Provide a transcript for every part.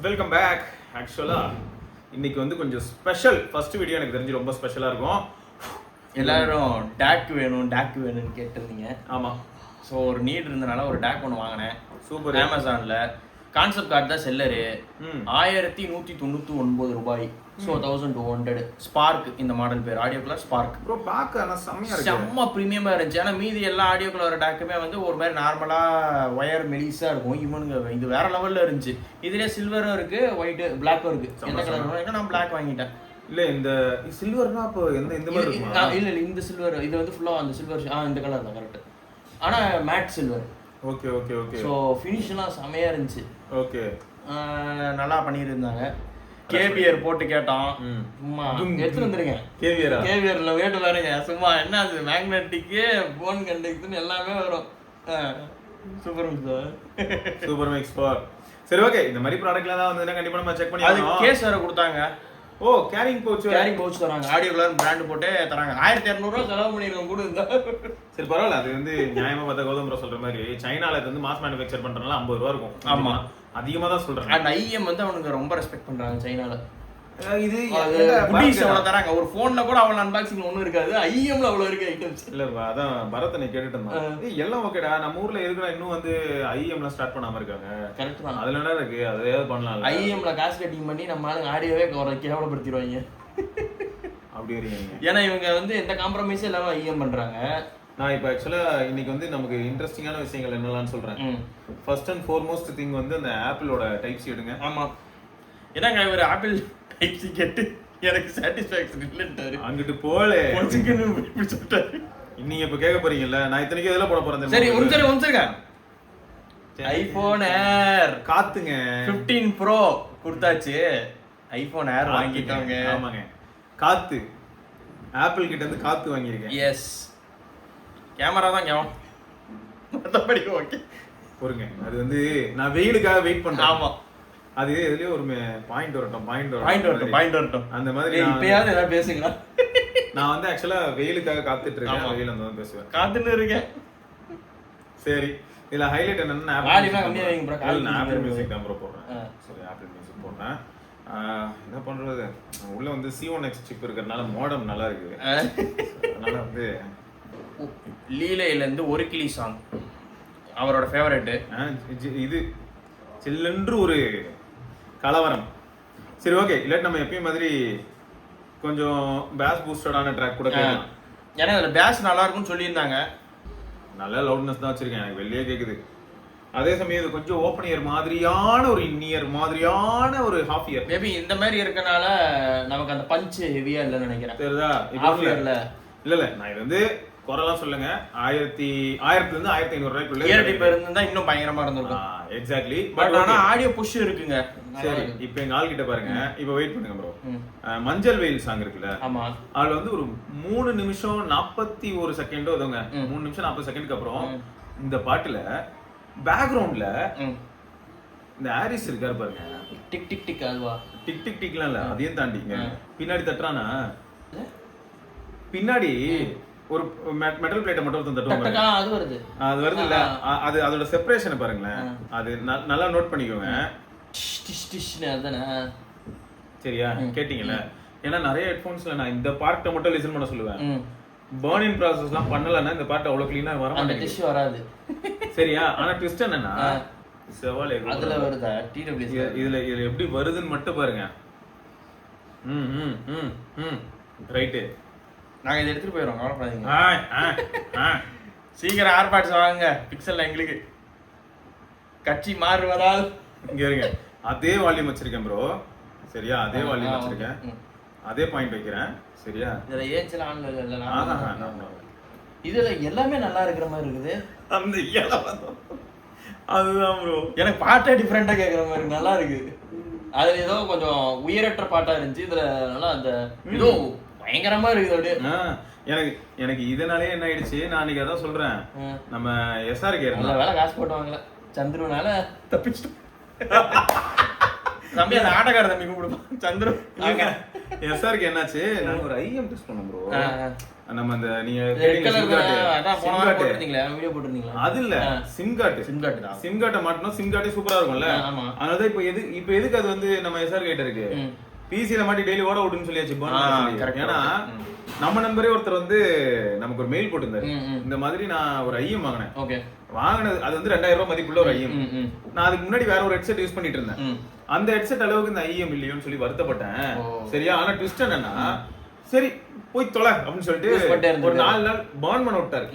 Welcome back. ஆக்சுவலாக இன்னைக்கு வந்து கொஞ்சம் ஸ்பெஷல். ஃபர்ஸ்ட் வீடியோ எனக்கு தெரிஞ்சு ரொம்ப ஸ்பெஷலாக இருக்கும். எல்லாரும் டேக் வேணும்னு கேட்டிருந்தீங்க. ஆமாம். ஸோ ஒரு நீட் இருந்தனால ஒரு டேக் ஒன்று வாங்கினேன். சூப்பர். அமேசானில் கான்செப்ட் கார்டு தான் செல்லரு. 1199 ரூபாய். ஸோ 1200. ஸ்பார்க் இந்த மாடல் பேர். Audio colour spark. ப்ரோ பார்க்க ஆனால் செம்மையாக செம்ம ப்ரீமியமாக இருந்துச்சு. ஆனால் மீதி எல்லா ஆடியோ கலர் டேக்குமே வந்து ஒரு மாதிரி நார்மலாக ஒயர் மெலிஸாக இருக்கும். இவனுங்க இது வேற லெவலில் இருந்துச்சு. இதுலேயே சில்வரும் இருக்குது, ஒயிட்டு பிளாக்கும் இருக்குது. எந்த கலர் வேணும்? நான் பிளாக் வாங்கிட்டேன். இல்லை இந்த சில்வர்னா அப்போ இந்த மாதிரி இருக்குமா? இல்லை இந்த சில்வர் இது வந்து ஃபுல்லாக அந்த சில்வர் இந்த கலர் தான் கரெக்டு. ஆனால் matte silver. Okay okay okay. So ஃபினிஷ்லாம் செமையாக இருந்துச்சு. ஓகே. நல்லா பண்ணியிருந்தாங்க. கேவியர் போட்டு கேட்டோம். சும்மா எடுத்துட்டு வந்துருங்க. கேவியர்ல வேட்டு பாருங்க. சும்மா என்ன அது மேக்னெட்டிக்கு போன் கண்டக்ட்னு எல்லாமே வரும். Super mix. Super mix for. சரி ஓகே. இந்த மாதிரி ப்ராடக்ட்லாம் தான் வந்து கண்டிப்பாக நம்ம செக் பண்ணி அது கேஸ் வேற கொடுத்தாங்க. ஓ கேரிங் பவுச் தராங்க. ஆடியோ கலர் பிராண்ட் போட்டு தராங்க. 1200 செலவு பண்ணிருக்கோம் கூட இருந்தா. சரி பரவாயில்ல. அது வந்து நியாயமா பார்த்தா கௌதம் ப்ரோ சொல்ற மாதிரி சைனால இது வந்து மாஸ் மேனுஃபேக்சர் பண்றதுனால 50 ரூபா இருக்கும். ஆமா அதிகமா தான் சொல்றேன். அண்ட் ஐஎம் வந்து அவனுக்கு ரொம்ப ரெஸ்பெக்ட் பண்றாங்க சைனால. இது குட்டீஸ் அவ்வளோ தராங்க. ஒரு ஃபோன்ல கூட அவ்வளோ அன்பாக்சிங் ஒன்றும் இருக்காது. ஐஎம்ல அவ்வளோ இருக்கு ஐட்டம்ஸ். இல்ல அதான் பரதனை கேட்டுட்டு இருந்தான். எல்லாம் ஓகேடா, நம்ம ஊர்ல இருக்கிற இன்னும் வந்து ஐஎம்ல ஸ்டார்ட் பண்ணாம இருக்காங்க. கரெக்ட் தான். அதுல என்ன இருக்கு? அதையாவது பண்ணலாம். ஐஎம்ல காசு கட்டிங் பண்ணி நம்ம ஆளுங்க ஆடியோவே கேவலப்படுத்திடுவாங்க. அப்படி வரீங்க. ஏன்னா இவங்க வந்து எந்த காம்ப்ரமைஸும் இல்லாம ஐஎம் பண்றாங்க. நான் இப்போ ஆக்சுவலாக இன்னைக்கு வந்து நமக்கு இன்ட்ரெஸ்டிங்கான விஷயங்கள் என்னெல்லாம் சொல்கிறேன். ஃபர்ஸ்ட் அண்ட் ஃபார்மோஸ்ட் திங் வந்து அந்த ஆப்பிளோட டைப் சி எடுங்க. ஆமாம். ஏன்னாங்க இவர் ஆப்பிள் டைப் சி கேட்டு எனக்கு சாட்டிஸ்ஃபேக்ஷன் இல்லைன்ட்டாரு. அங்கிட்டு போலே சொல்லிட்டாரு. நீங்க இப்போ கேட்க போறீங்கல்ல, நான் இத்தனைக்கு இதெல்லாம் போட போறேன். சரி ஒன்றுங்க ஐபோன் ஏர் காத்துங்க 15 ப்ரோ கொடுத்தாச்சு. ஐபோன் ஏர் வாங்கிட்டாங்க. ஆமாங்க, காத்து ஆப்பிள் கிட்ட இருந்து காத்து வாங்கியிருக்கேன். எஸ், கேமரா தான் கேவம். மற்றபடி ஓகே பொறுங்க. அது வந்து நான் வெயிலுக்காக வெயிட் பண்றேன். ஆமா, அது எதுலயும் ஒரு பாயிண்ட் வரட்டும் அந்த மாதிரி. இப்பயாவது ஏதாவது பேசுங்களா? நான் வந்து ஆக்சுவலா வெயிலுக்காக காத்துட்டு இருக்கேன். வெயில் வந்து தான் பேசுவேன். காத்துட்டு இருக்கேன். சரி, இதுல ஹைலைட் என்னன்னா ஆப்பிள் மியூசிக் தான் ப்ரோ போடுறேன். சரி, ஆப்பிள் மியூசிக் போடுறேன். என்ன பண்றது, உள்ள வந்து C1X சிப் இருக்கிறதுனால மோடம் நல்லா இருக்கு. அதனால வந்து லீலையில இருந்து ஒரு கிளி சாங் அவரோட ஃபேவரட். இது சில்லென்று ஒரு கலவரம். சரி ஓகே. இல்லாட்டி நம்ம எப்பயும் மாதிரி கொஞ்சம் பேஸ் பூஸ்டடான ட்ராக் கூட கேட்கலாம். ஏன்னா அதில் பேஸ் நல்லா இருக்கும்னு சொல்லியிருந்தாங்க. நல்ல லவுட்னஸ் தான் வச்சிருக்கேன், எனக்கு வெளியே கேட்குது. அதே சமயம் இது கொஞ்சம் ஓப்பன் இயர் மாதிரியான ஒரு இன்இயர் மாதிரியான ஒரு ஹாஃப் இயர் மேபி இந்த மாதிரி இருக்கனால நமக்கு அந்த பஞ்ச் ஹெவியா இல்லைன்னு நினைக்கிறேன். தெரியுதா? இல்ல நான் இது வந்து குறைலாம் சொல்லுங்க. 1000 இருந்து 1500 ரூபாய்க்குள்ள இருந்தா இன்னும் பயங்கரமா இருந்திருக்கும். எக்ஸாக்ட்லி. பட் ஆனா ஆடியோ புஷ் இருக்குங்க. சரி, இப்போ எங்க ஆள் கிட்ட பாருங்க. இப்போ வெயிட் பண்ணுங்க ப்ரோ. மஞ்சள் வெயில் சாங் இருக்குல்ல, ஆமா, அதுல வந்து ஒரு 3 நிமிஷம் 41 செகண்டோ அதுங்க 3 நிமிஷம் 40 செகண்டுக்கு அப்புறம் இந்த பாட்டுல பேக்ரவுண்ட்ல இந்த ஆரிஸ் இருக்காரு பாருங்க. டிக் டிக் டிக் அதுவா? டிக் டிக் டிக்லாம் இல்ல, அதையும் தாண்டிங்க பின்னாடி தட்டுறானா, பின்னாடி ஒரு மெட்டல் பிளேட்டை மட்டும் தட்டுவாங்க. அது வருது இல்ல, அது அதோட செப்பரேஷனை பாருங்களேன். அது நல்லா நோட் பண்ணிக்கோங்க. சரியா? கேட்டீங்கல்ல? ஏன்னா நிறைய ஹெட்போன்ஸ்ல நான் இந்த பார்ட்டை மட்டும் லிசன் பண்ண சொல்லுவேன். பர்னிங் ப்ராசஸ்லாம் பண்ணலன்னா இந்த பார்ட் அவ்வளவு கிளீனா வர மாட்டேங்குது, வராது. சரியா? ஆனா ட்விஸ்ட் என்னன்னா செவாலே அதுல வருதா டிடபிள்யூ இதுல எப்படி வருதுன்னு மட்டும் பாருங்க. ரைட்டு, நாங்க இதை எடுத்துட்டு போயிடுவோம், கவலைப்படாதீங்க. சீக்கிரம் ஏர்பாட்ஸ் வாங்குங்க. பிக்சல் எங்களுக்கு கட்சி மாறுவதால் இங்க இருங்க. அதே வால்யூம் வச்சிருக்கேன் ப்ரோ. சரியா? அதே வால்யூம் வச்சிருக்கேன், அதே பாயிண்ட் வைக்கிறேன். சரியா? இதுல ஏஞ்சல ஆன்ல இல்ல, இதுல எல்லாமே நல்லா இருக்கிற மாதிரி இருக்குது. அந்த அதுதான் ப்ரோ, எனக்கு பாட்டே டிஃப்ரெண்டா கேக்குற மாதிரி நல்லா இருக்கு. அதுல ஏதோ கொஞ்சம் உயரற்ற பாட்டா இருந்துச்சு. இதுல நல்லா அந்த ஏதோ பயங்கரமா இருக்குது அப்படியே. எனக்கு இதனாலே என்ன ஆயிடுச்சு, நான் அன்னைக்கு அதான் சொல்றேன். நம்ம SRK வேலை காசு போட்டுவாங்கல்ல, சந்துருனால தப்பிச்சுட்டு தம்பி அந்த ஆட்டக்கார தம்பி கூப்பிடுப்பான் சந்திர. எஸ்ஆருக்கு என்னாச்சு, நாங்க ஒரு ஐஎம் டெஸ்ட் பண்ணோம் ப்ரோ. நம்ம அந்த நீங்க அது இல்ல சிம் கார்டு மாட்டணும். சிம் கார்டே சூப்பரா இருக்கும்ல. அதனால இப்ப எதுக்கு அது வந்து நம்ம எஸ்ஆர் கிட்ட இருக்கு, பிசில மாட்டி டெய்லி ஓட விடுன்னு சொல்லியாச்சு. ஏன்னா நம்ம நம்பரே ஒருத்தர் வந்து நமக்கு ஒரு மெயில் போட்டிருந்தாரு, இந்த மாதிரி நான் ஒரு ஐஎம் வாங்கினது, அது வந்து 2000 ரூபாய் மதிப்புள்ள ஒரு ஐஎம். நான் அதுக்கு முன்னாடி வேற ஒரு ஹெட்செட் யூஸ் பண்ணிட்டு இருந்தேன். அந்த ஹெட்செட் அளவுக்கு இந்த ஐஎம் இல்லையோன்னு சொல்லி வருத்தப்பட்டேன். சரியா, ஆனா ட்விஸ்ட் என்னன்னா, சரி போய் தொலை அப்படின்னு சொல்லிட்டு ஒரு 4 நாள் பர்ன் பண்ண விட்டாரு.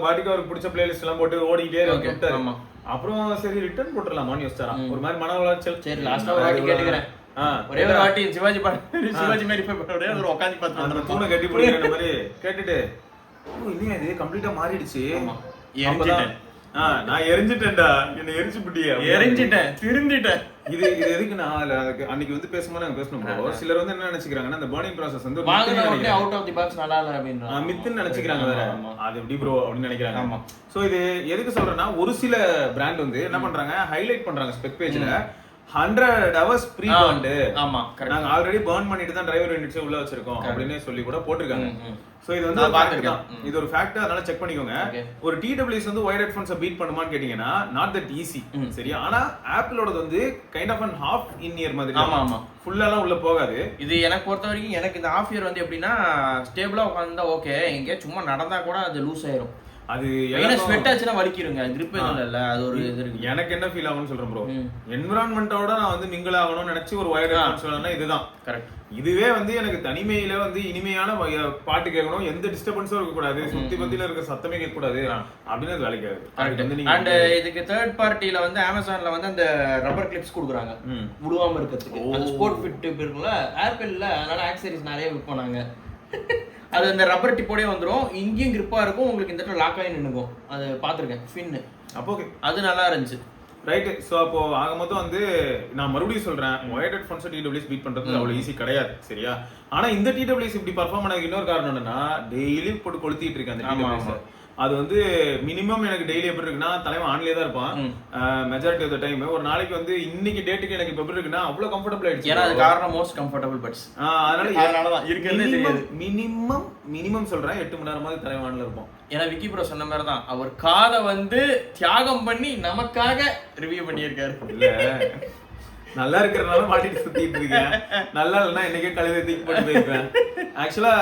பாட்டுக்கு அவருக்கு பிடிச்ச பிளேலிஸ்ட் எல்லாம் போட்டு ஓடிக்கிட்டே விட்டாரு. அப்புறம் சரி ரிட்டர்ன் போட்டுடலாமான்னு யோசிச்சாராம். ஒரு மாதிரி மன உளைச்சல். சரி லாஸ்டா ஒரு வாட்டி கேட்டுக்கிறேன், ஒரே ஒரு வாட்டி சிவாஜி சிவாஜி மாதிரி போய் உட்காந்து பார்த்து தூணை கட்டி பிடிக்கிற மாதிரி கேட்டுட்டு, இல்லையா இது கம்ப்ளீட்டா மாறிடுச்சு, நான் எரிஞ்சிட்டேன்டா, என்ன எரிச்சு புட்டியா, எரிஞ்சிட்டேன் திருந்திட்டேன். இது எதுக்கு நான் அன்னைக்கு வந்து பேசும்போது நாங்க பேசணும். சிலர் வந்து என்ன நினைச்சுக்கிறாங்கன்னா, இந்த பர்னிங் ப்ராசஸ் வந்து அவுட் ஆஃப் தி பாக்ஸ் நல்லா இல்ல அப்படின்ற மித்துன்னு நினைச்சுக்கிறாங்க. வேற அது எப்படி ப்ரோ அப்படின்னு நினைக்கிறாங்க. சோ இது எதுக்கு சொல்றேன்னா, ஒரு சில பிராண்ட் வந்து என்ன பண்றாங்க, ஹைலைட் பண்றாங்க ஸ்பெக் பேஜ்ல 100 hours ப்ரீ பர்ன்ட். ஆமா, நாங்க ஆல்ரெடி பர்ன் பண்ணிட்டு தான் டிரைவர் யூனிட்ஸ் உள்ள வச்சிருக்கோம் அப்படின்னு சொல்லி கூட போட்டுருக்காங்க. சோ இது வந்து இது ஒரு ஃபேக்ட், அதனால செக் பண்ணிக்கோங்க. ஒரு TWS வந்து வயர்ட் ஹெட்ஃபோன்ஸ் பீட் பண்ணுமான்னு கேட்டீங்கன்னா, நாட் தட் ஈஸி. சரியா, ஆனா ஆப்பிளோடது வந்து kind of an half in year மாதிரி. ஆமா ஆமா, ஃபுல்லாலாம் உள்ள போகாது. இது எனக்கு பொறுத்த வரைக்கும் எனக்கு இந்த ஹாஃப் இயர் வந்து எப்படின்னா, ஸ்டேபிளா உட்கார்ந்தா ஓகே, எங்கேயா சும்மா நடந்தா கூட அது லூஸ் ஆயிரும். அது ஸ்வெட் ஆச்சுனா வலிக்கிருங்க, கிரிப் இல்ல. அது ஒரு இது இருக்கு. எனக்கு என்ன ஃபீல் ஆகும்னு சொல்றேன் ப்ரோ, என்விரான்மென்ட்டோட நான் வந்து மிங்கிள் ஆகணும்னு நினைச்சு ஒரு வயர்ட் ஹெட்ஃபோன்ஸ் சொல்லணும்னா இதுதான் கரெக்ட். இதுவே வந்து எனக்கு தனிமையில வந்து இனிமையான பாட்டு கேட்கணும், எந்த டிஸ்டர்பன்ஸும் இருக்க கூடாது, சுத்தி பத்தியில இருக்க சத்தமே கேட்க கூடாது அப்படின்னு அது வேலைக்கு ஆகுது. அண்ட் இதுக்கு தேர்ட் பார்ட்டில வந்து அமேசான்ல வந்து அந்த ரப்பர் கிளிப்ஸ் கொடுக்குறாங்க விடுவாம இருக்கிறதுக்கு. அந்த ஸ்போர்ட் ஃபிட் இருக்குல்ல ஆப்பிள்ல, அதனால ஆக்சசரிஸ் நிறைய விற்பாங்க. அது அந்த ரப்பர் டிப்போடே வந்துடும், இங்கேயும் கிரிப்பா இருக்கும், உங்களுக்கு இந்த இடத்துல லாக் ஆகி நின்னுக்கும். அது பார்த்துருக்கேன் ஃபின்னு. அப்போ ஓகே, அது நல்லா இருந்துச்சு. ரைட்டு. ஸோ அப்போ ஆக மொத்தம் வந்து நான் மறுபடியும் சொல்றேன், வயர்ட் ஹெட்ஃபோன்ஸ் TWS பீட் பண்றது அவ்வளவு ஈஸி கிடையாது. சரியா, ஆனா இந்த TWS இப்படி பர்ஃபார்ம் பண்ணதுக்கு இன்னொரு காரணம் என்னன்னா, டெய்லி போட்டு கொளுத்திட்டு இருக்கேன் அந்த TWS. அது வந்து மினிமம் எனக்கு டெய்லி எப்படி இருக்குன்னா, தலைவன் ஆன்லயே தான் இருப்பான் மெஜாரிட்டி ஆஃப் த டைம். ஒரு நாளைக்கு வந்து இன்னைக்கு டேட்டுக்கு எனக்கு எப்படி இருக்குன்னா அவ்வளவு கம்ஃபர்டபிள் ஆயிடுச்சு. ஏன்னா அது காரணம் மோஸ்ட் கம்ஃபர்டபிள் பட்ஸ். அதனால தான் இருக்கிறதே தெரியாது. மினிமம் சொல்றேன் 8 மணி நேரமாவது தலைவன் ஆன்ல இருப்போம். ஏன்னா விக்கி ப்ரோ சொன்ன மாதிரி தான், அவர் காதை வந்து தியாகம் பண்ணி நமக்காக ரிவ்யூ பண்ணியிருக்காரு. இல்ல நல்லா இருக்கிறனால மாட்டிட்டு சுத்திட்டு இருக்கேன், நல்லா இல்லைன்னா இன்னைக்கே கழுதை தூக்கி போட்டு போயிருப்பேன். ஆக்சுவலா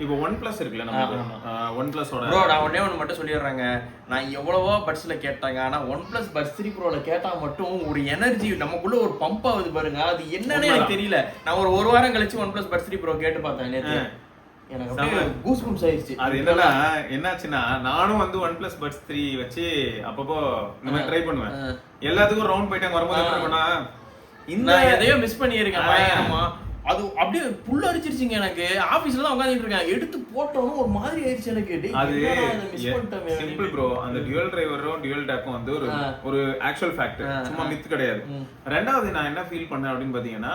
இப்போ OnePlus இருக்குல்ல, நம்ம OnePlus-ஓட ப்ரோ நான் ஒண்ணு மட்டும் சொல்லிடுறாங்க, நான் எவ்வளவோ பட்ஸ்ல கேட்டாங்க, ஆனா OnePlus Buds 3 Proல கேட்டா மட்டும் ஒரு எனர்ஜி நமக்குள்ள ஒரு பம்ப் ஆகுது பாருங்க, அது என்னன்னு எனக்கு தெரியல. நான் ஒரு வாரம் கழிச்சு OnePlus Buds 3 Pro கேட்டு பார்த்தேன் நேத்து, எனக்கு அப்படியே கூஸ் பம்ப்ஸ் ஆயிருச்சு. அது என்னன்னா என்னாச்சுன்னா, நானும் வந்து OnePlus Buds 3 வச்சு அப்பப்போ இந்த மாதிரி ட்ரை பண்ணுவேன். எல்லாத்துக்கும் ரவுண்ட் போயிட்டாங்க வரும்போது என்ன பண்ணா, இந்த எதையோ மிஸ் பண்ணியிருக்கேன் பயங்கரமா. அது அப்படியே புல் அரிச்சிருச்சுங்க எனக்கு. ஆபீஸ்ல தான் உட்கார்ந்துட்டு இருக்கேன், எடுத்து போட்டோம் ஒரு மாதிரி ஆயிருச்சு எனக்கு. அது சிம்பிள் ப்ரோ, அந்த டியூவல் டிரைவரும் டியூவல் டேக்கும் வந்து ஒரு ஆக்சுவல் ஃபேக்ட், சும்மா மித் கிடையாது. ரெண்டாவது நான் என்ன ஃபீல் பண்ணேன் அப்படின்னு பாத்தீங்கன்னா,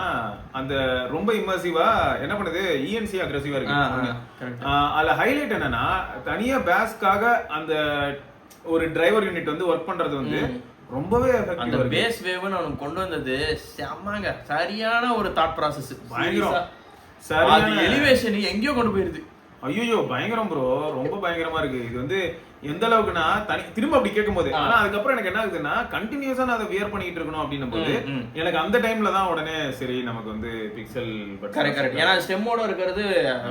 அந்த ரொம்ப இம்மர்சிவா என்ன பண்ணுது, ENC அக்ரெசிவா இருக்கு. அதுல ஹைலைட் என்னன்னா, தனியா பேஸ்க்காக அந்த ஒரு டிரைவர் யூனிட் வந்து ஒர்க் பண்றது வந்து ரொம்பவே அந்த பேஸ் வேவ்னு அவனுக்கு கொண்டு வந்தது செம்மங்க. சரியான ஒரு தாட் ப்ராசஸ், பயங்கரம். சரியான எலிவேஷன் எங்கேயோ கொண்டு போயிருது. ஐயோ பயங்கரம் ப்ரோ, ரொம்ப பயங்கரமா இருக்கு. இது வந்து எந்த அளவுக்குன்னா திரும்ப அப்படி கேட்கும் போது, ஆனா அதுக்கப்புறம் எனக்கு என்ன ஆகுதுன்னா, கண்டினியூஸா நான் அதை வியர் பண்ணிட்டு இருக்கணும் அப்படின்னும் போது எனக்கு அந்த டைம்ல தான் உடனே சரி நமக்கு வந்து பிக்சல் பட்ஸ் கரெக்ட். ஏன்னா ஸ்டெம்மோட இருக்கிறது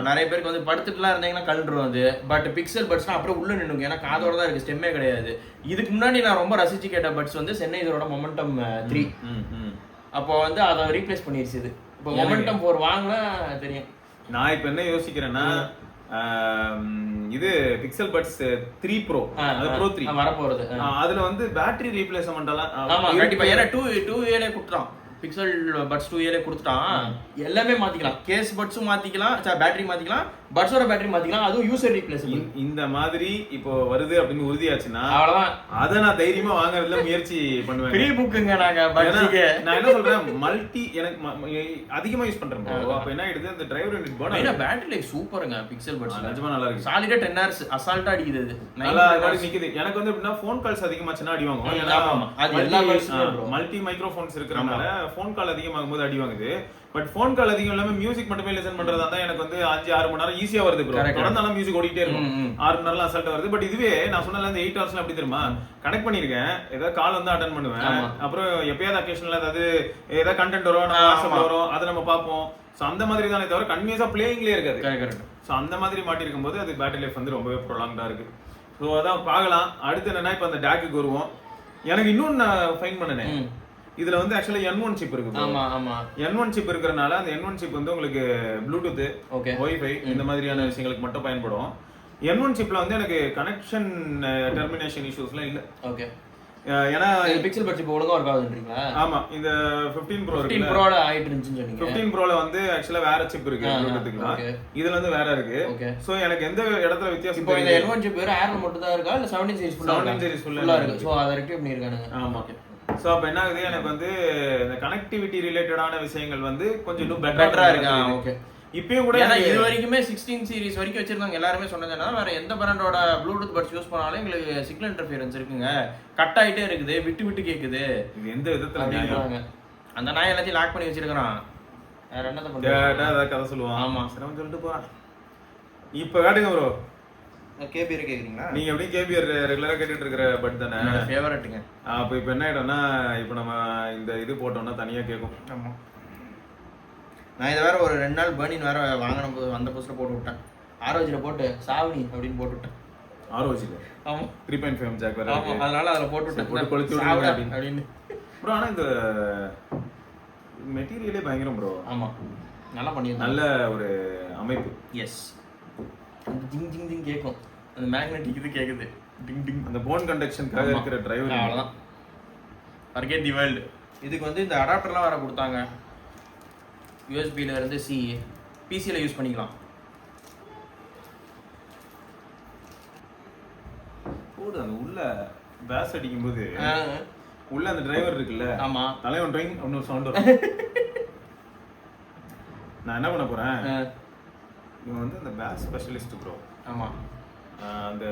நிறைய பேருக்கு வந்து படுத்துட்டுலாம் இருந்தீங்கன்னா கழுந்துரும் அது. பட் பிக்சல் பட்ஸ்னா அப்படியே உள்ள நின்னுங்க, ஏன்னா காதோட தான் இருக்கு, ஸ்டெம்மே கிடையாது. இதுக்கு முன்னாடி நான் ரொம்ப ரசிச்சு கேட்ட பட்ஸ் வந்து சென்னைஸரோட மொமெண்டம் 3. அப்போ வந்து அதை ரீப்ளேஸ் பண்ணிருச்சு. இது இப்போ மொமெண்டம் 4 வாங்கினா தெரியும். நான் இப்ப என்ன யோசிக்கிறேன்னா, இது பிக்சல் பட்ஸ் 3 Pro, அது Pro 3 வர போறது. அதுல வந்து பேட்டரி ரீப்ளேஸ்மென்ட் எல்லாம் ஆமா கண்டிப்பா. ஏன்னா 2A கொடுத்துட்டான், பிக்சல் பட்ஸ் 2A கொடுத்துட்டான். எல்லாமே மாத்திக்கலாம், கேஸ் பட்ஸும் மாத்திக்கலாம், பேட்டரி மாத்திக்கலாம், பட்ஸோட பேட்டரி மாத்திக்கலாம், அதுவும் யூசர் ரீப்ளேசபிள். இந்த மாதிரி இப்போ வருது அப்படின்னு உறுதியாச்சுன்னா அவ்வளவுதான், அதை நான் தைரியமா வாங்குறதுல முயற்சி பண்ணுவேன். ஃப்ரீ புக்குங்க நாங்க பட்ஸுக்கு. நான் என்ன சொல்றேன், மல்டி எனக்கு அதிகமா யூஸ் பண்றேன் ப்ரோ. அப்ப என்ன ஆயிடுது, அந்த டிரைவர் யூனிட் போனா ஏன்னா பேட்டரி லைஃப் சூப்பருங்க பிக்சல் பட்ஸ். நிஜமா நல்லா இருக்கு. சாலிடா 10 hours அசால்ட்டா அடிக்குது. அது நல்லா நிக்குது. எனக்கு வந்து எப்படின்னா ஃபோன் கால்ஸ் அதிகமாச்சுன்னா அடி வாங்கும். அது எல்லா மல்டி மைக்ரோஃபோன்ஸ் இருக்கறனால ஃபோன் கால் அதிகமாகும் போது அடி வாங்குது. பட் ஃபோன் கால் அதிகம் இல்லாம மியூசிக் மட்டுமே லிசன் பண்றதா இருந்தா எனக்கு வந்து 5-6 மணி நேரம் ஈஸியா வருது ப்ரோ. தொடர்ந்தாலும் மியூசிக் ஓடிட்டே இருக்கும். 6 மணி நேரம் அசால்ட்டா வருது. பட் இதுவே நான் சொன்னல அந்த 8 ஹவர்ஸ்ல அப்படி தெரியுமா, கனெக்ட் பண்ணிருக்கேன், ஏதாவது கால் வந்து அட்டெண்ட் பண்ணுவேன், அப்புறம் எப்பயாவது அக்கேஷனலா ஏதாவது கண்டென்ட் வரும், வாட்ஸ்அப்ல வரும், அதை நம்ம பார்ப்போம். சோ அந்த மாதிரி தானே தவிர கன்டினியூஸா பிளேயிங்லயே இருக்காது. கரெக்ட். சோ அந்த மாதிரி மாட்டிருக்கும் போது அது பேட்டரி லைஃப் வந்து ரொம்பவே ப்ரொலாங்டா இருக்கு. சோ அதான் பார்க்கலாம். அடுத்து என்னன்னா இப்ப அந்த டேக்குக்கு வருவோம். எனக்கு இன்னொன்னு நான் ஃபைன் பண்ணனேன், இதுல வந்து ஆக்சுவலா N1 சிப் இருக்கு. ஆமா ஆமா, N1 சிப் இருக்கறனால அந்த N1 சிப் வந்து உங்களுக்கு ப்ளூடூத், வைஃபை இந்த மாதிரியான விஷயங்களுக்கு மட்டும் பயன்படும். N1 சிப்ல வந்து எனக்கு கனெக்ஷன் டெர்மினேஷன் இஷ்யூஸ்லாம் இல்ல. ஓகே. ஏன்னா பிக்சல் பட்ஸ் இப்போ ஒழுங்கா ஒர்க் ஆகுதுன்றீங்களா? ஆமா, இந்த 15 Pro இருக்கு. 15 Proல ஆயிட்டு இருந்துச்சுன்னு சொன்னீங்க. 15 Proல வந்து ஆக்சுவலா வேற சிப் இருக்கு ப்ளூடூத்க்குலாம். இதுல வந்து வேற இருக்கு. சோ எனக்கு எந்த இடத்துல வித்தியாசம் இப்போ இந்த N1 சிப் வேற ஏர்ல மட்டும் தான் இருக்கா இல்ல 17 சீரிஸ் ஃபுல்லா? 17 சீரிஸ் ஃபுல்லா இருக்கு. சோ அத ரெக்டிவ் பண்ணிருக்கானுங்க. ஆமா. சோ அப்ப என்ன ஆகுது, எனக்கு வந்து இந்த கனெக்டிவிட்டி ரிலேட்டடான விஷயங்கள் வந்து கொஞ்சம் இன்னும் பெட்டரா இருக்கு. ஓகே. இப்பயும் கூட ஏன்னா இது வரைக்குமே 16 சீரிஸ் வரைக்கும் வச்சிருந்தாங்க. எல்லாருமே சொன்னதுன்னா வேற எந்த பிராண்டோட ப்ளூடூத் பட்ஸ் யூஸ் பண்ணாலும் எங்களுக்கு சிக்னல் இன்டர்ஃபியரன்ஸ் இருக்குங்க, கட் ஆயிட்டே இருக்குது, விட்டு விட்டு கேக்குது. இது எந்த விதத்துல அந்த நாய் எல்லாத்தையும் லாக் பண்ணி வச்சிருக்கான். வேற என்னத பண்றாங்க, கேட்டா கதை சொல்லுவான். ஆமா, சரி சொல்லிட்டு போறான். இப்ப காட்டுங்க ப்ரோ. கேபிஆர் கேக்குறீங்களா? நீங்க அப்படியே கேபிஆர் ரெகுலரா கேட்டுட்டு இருக்கிற பட் தானே? என்னோட ஃபேவரட்ங்க. அப்ப இப்ப என்ன ஆயிடும்னா, இப்ப நம்ம இந்த இது போட்டோம்னா தனியா கேக்கும். ஆமா. நான் இதை வேற ஒரு 2 நாள் பர்னின் வேற வாங்கின போது வந்த புதுசுல போட்டு விட்டேன். ஆரோஜில போட்டு சாவணி அப்படின்னு போட்டு விட்டேன். ஆரோஜில? ஆமா. 3.5 ஜாக் வேற இருக்கு. அதனால அதுல போட்டு விட்டேன், போட்டு கொளுத்தி விடுங்க அப்படின்னு. ப்ரோ ஆனா இந்த மெட்டீரியலே பயங்கரம் ப்ரோ. ஆமா, நல்லா பண்ணிருந்தாங்க. நல்ல ஒரு அமைப்பு. எஸ். அந்த டிங் டிங் டிங் கேக்கும், அந்த மேக்னெட்டிக் இது கேக்குது, டிங் டிங். அந்த போன் கண்டக்ஷனுக்காக இருக்கிற டிரைவர் அவ்வளவுதான். Forget the world. இதுக்கு வந்து இந்த அடாப்டர்லாம் வேற கொடுத்தாங்க. யூஎஸ்பில இருந்து சி பிசில யூஸ் பண்ணிக்கலாம். போடு அந்த உள்ள பேஸ் அடிக்கும்போது உள்ள அந்த டிரைவர் இருக்குல்ல, ஆமா, தலைவன் ட்ரெயின் ஒன்னு சவுண்ட் வரும். நான் என்ன பண்ண போறேன், இவன் வந்து அந்த பேஸ் ஸ்பெஷலிஸ்ட் ப்ரோ. ஆமா. அந்த